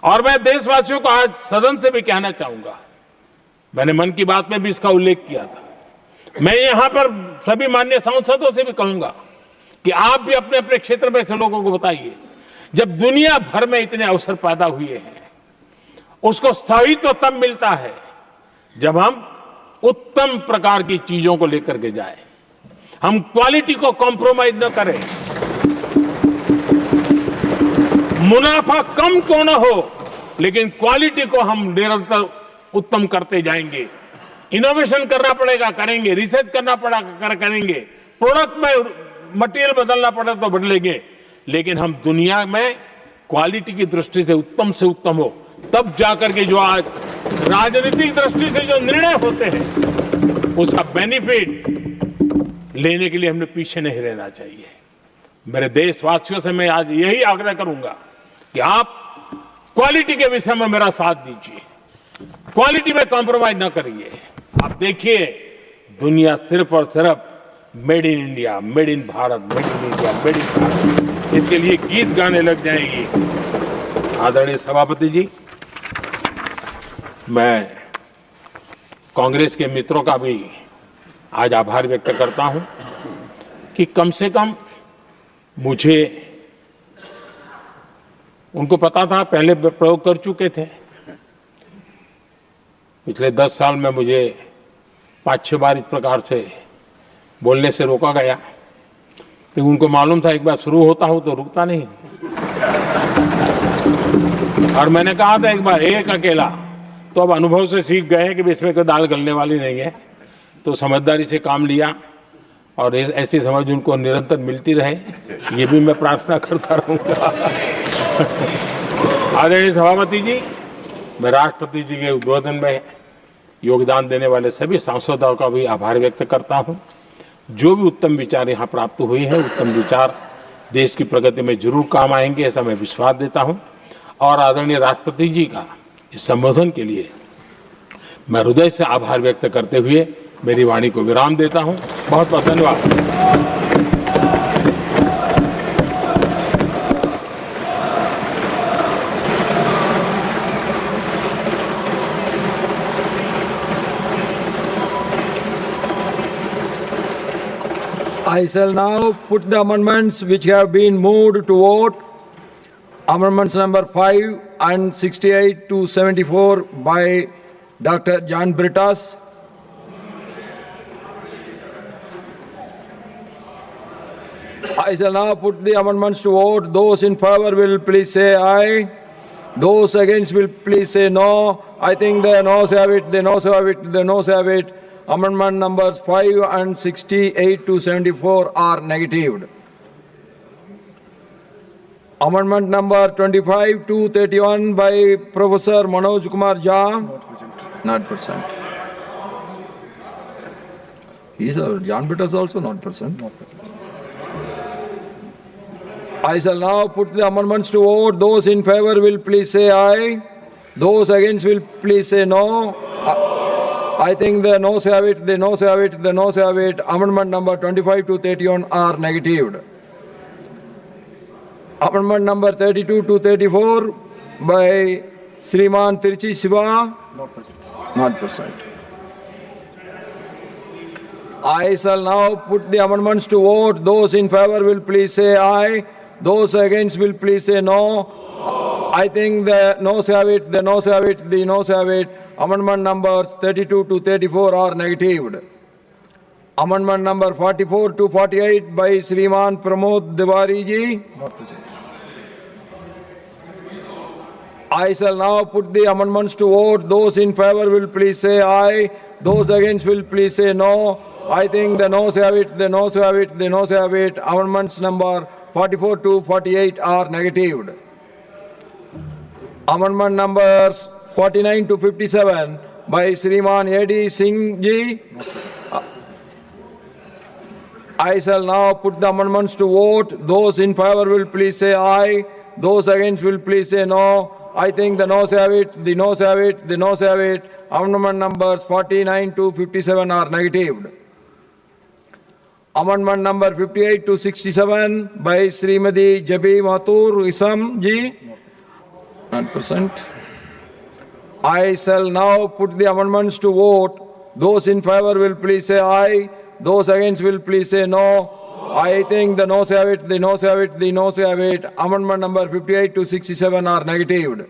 और मैं देशवासियों को आज सदन से भी कहना चाहूंगा, मैंने मन की बात में भी इसका उल्लेख किया था, मैं यहां पर सभी माननीय सांसदों से भी कहूंगा कि आप भी अपने अपने क्षेत्र में ऐसे लोगों को बताइए, जब दुनिया भर में इतने अवसर पैदा हुए हैं, उसको स्थायित्व तब मिलता है जब हम उत्तम प्रकार की चीजों को लेकर के जाए, हम क्वालिटी को कॉम्प्रोमाइज न करें। मुनाफा कम क्यों न हो, लेकिन क्वालिटी को हम निरंतर उत्तम करते जाएंगे। इनोवेशन करना पड़ेगा, करेंगे, रिसर्च करना पड़ेगा, करेंगे, प्रोडक्ट में मटेरियल बदलना पड़े तो बदलेंगे, लेकिन हम दुनिया में क्वालिटी की दृष्टि से उत्तम हो, तब जाकर के जो आज राजनीतिक दृष्टि से जो निर्णय होते हैं उसका बेनिफिट लेने के लिए हमने पीछे नहीं रहना चाहिए। मेरे देशवासियों से मैं आज यही आग्रह करूंगा कि आप क्वालिटी के विषय में मेरा साथ दीजिए, क्वालिटी में कॉम्प्रोमाइज ना करिए। आप देखिए दुनिया सिर्फ और सिर्फ made in India, made in Bharat, made in India, made in Bharat, इसके लिए गीत गाने लग जाएगी। आदरणीय सभापति जी, मैं कांग्रेस के मित्रों का भी आज आभार व्यक्त करता हूं कि कम से कम मुझे, उनको पता था, पहले प्रयोग कर चुके थे, पिछले 10 साल में मुझे 5-6 बार इस प्रकार से बोलने से रोका गया, लेकिन उनको मालूम था एक बार शुरू होता हूं तो रुकता नहीं। और मैंने कहा था एक बार एक अकेला, तो अब अनुभव से सीख गए हैं कि इसमें कोई दाल गलने वाली नहीं है, तो समझदारी से काम लिया और ऐसी समझ उनको निरंतर मिलती रहे, ये भी मैं प्रार्थना करता रहूंगा। आदरणीय सभापति जी, मैं राष्ट्रपति जी के उद्बोधन में योगदान देने वाले सभी सांसदों का भी आभार व्यक्त करता हूं। जो भी उत्तम विचार यहाँ प्राप्त हुए हैं, उत्तम विचार देश की प्रगति में जरूर काम आएंगे, ऐसा मैं विश्वास देता हूं। और आदरणीय राष्ट्रपति जी का इस संबोधन के लिए मैं हृदय से आभार व्यक्त करते हुए मेरी वाणी को विराम देता हूं। बहुत बहुत धन्यवाद। I shall now put the amendments which have been moved to vote. Amendments number 5 and 68 to 74 by Dr. John Brittas. I shall now put the amendments to vote. Those in favor will please say aye. Those against will please say no. I think the noes have it, the noes have it, the noes have it. Amendment numbers 5 and 68 to 74 are negatived. Amendment number 25 to 31 by Professor Manoj Kumar Jha. Not present. John Peters also not present. I shall now put the amendments to vote. Those in favor will please say aye. Those against will please say no. I think the noes have it, the noes have it, the noes have it. Amendment number 25 to 31 are negatived. Amendment number 32 to 34 by Sriman Tiruchi Siva. Not present. I shall now put the amendments to vote. Those in favor will please say aye. Those against will please say no. I think the noes have it, the noes have it, the noes have it. Amendment numbers 32 to 34 are negatived. Amendment number 44 to 48 by Sriman Pramod Tiwari ji. Not present. I shall now put the amendments to vote. Those in favor will please say aye. Those against will please say no. I think the noes have it, the noes have it, the noes have it. Amendments number 44 to 48 are negatived. Amendment numbers 49 to 57 by Sriman A.D. Singh ji. I shall now put the amendments to vote. Those in favor will please say aye. Those against will please say no. I think the noes have it, the noes have it, the noes have it. Amendment numbers 49 to 57 are negatived. Amendment number 58 to 67 by Srimati Jabi Mathur Isam ji. Not present. I shall now put the amendments to vote. Those in favor will please say aye. Those against will please say no. I think the noes have it, the noes have it, the noes have it. Amendment number 58 to 67 are negatived.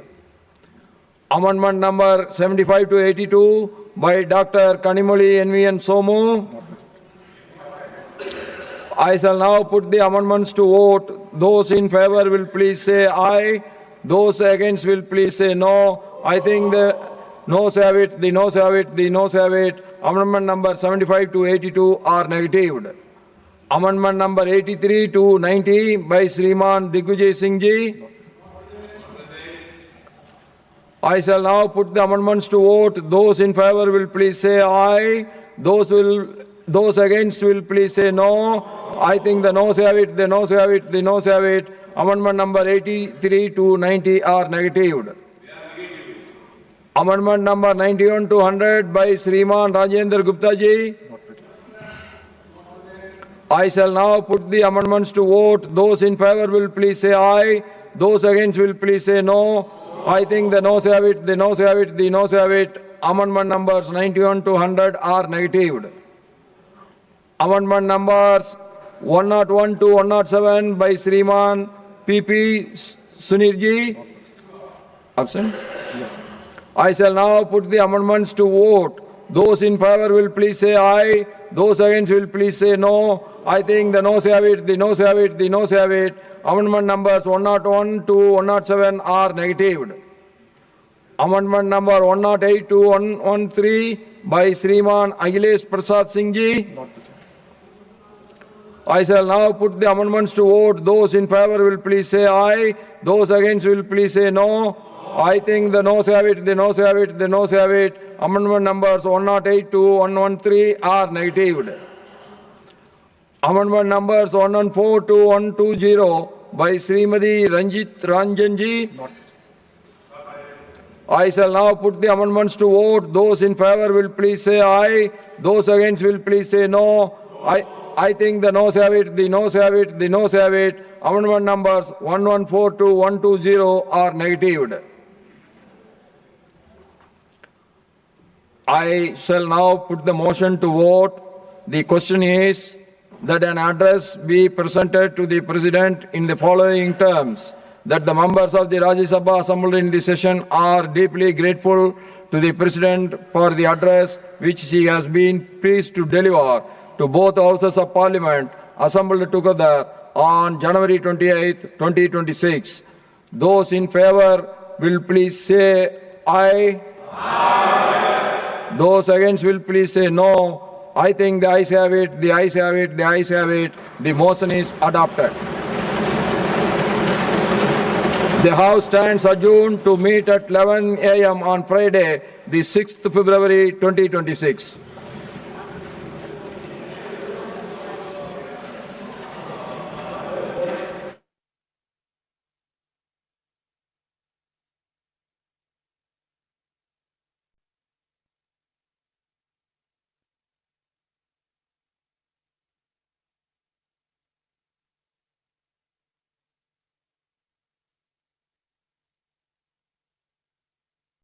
Amendment number 75 to 82 by Dr. Kanimoli NVN Somu. I shall now put the amendments to vote. Those in favor will please say aye. Those against will please say no. I think the noes have it, the noes have it, the noes have it. Amendment number 75 to 82 are negatived. Amendment number 83 to 90 by Sriman Digvijay Singh ji. I shall now put the amendments to vote. Those in favor will please say aye. Those against will please say no. I think the noes have it, the noes have it, the noes have it. Amendment number 83 to 90 are negatived. Amendment number 91 to 100 by Sriman Rajendra Gupta ji. I shall now put the amendments to vote. Those in favor will please say aye. Those against will please say no. I think the noes have it, the noes have it, the noes have it. Amendment numbers 91 to 100 are negatived. Amendment numbers 101 to 107 by Sriman P.P. Sunir ji. Absent? Yes. I shall now put the amendments to vote. Those in favor will please say aye. Those against will please say no. I think the noes have it, the noes have it, the noes have it. Amendment numbers 101 to 107 are negatived. Amendment number 108 to 113 by Sriman Akhilesh Prasad Singh ji. I shall now put the amendments to vote. Those in favor will please say aye. Those against will please say no. I think the noes have it, the noes have it, the noes have it. Amendment numbers 108 to 113 are negatived. Amendment numbers 114 to 120 by Srimati Ranjit Ranjan ji. I shall now put the amendments to vote. Those in favor will please say aye. Those against will please say no. I think the noes have it, the noes have it, the noes have it. Amendment numbers 114 to 120 are negatived. I shall now put the motion to vote. The question is that an address be presented to the President in the following terms: that the members of the Rajya Sabha assembled in this session are deeply grateful to the President for the address which she has been pleased to deliver to both houses of Parliament assembled together on January 28, 2026. Those in favor will please say aye. Aye. Those against will please say no. I think the ayes have it, the ayes have it, the ayes have it. The motion is adopted. The House stands adjourned to meet at 11 a.m. on Friday, the 6th February 2026.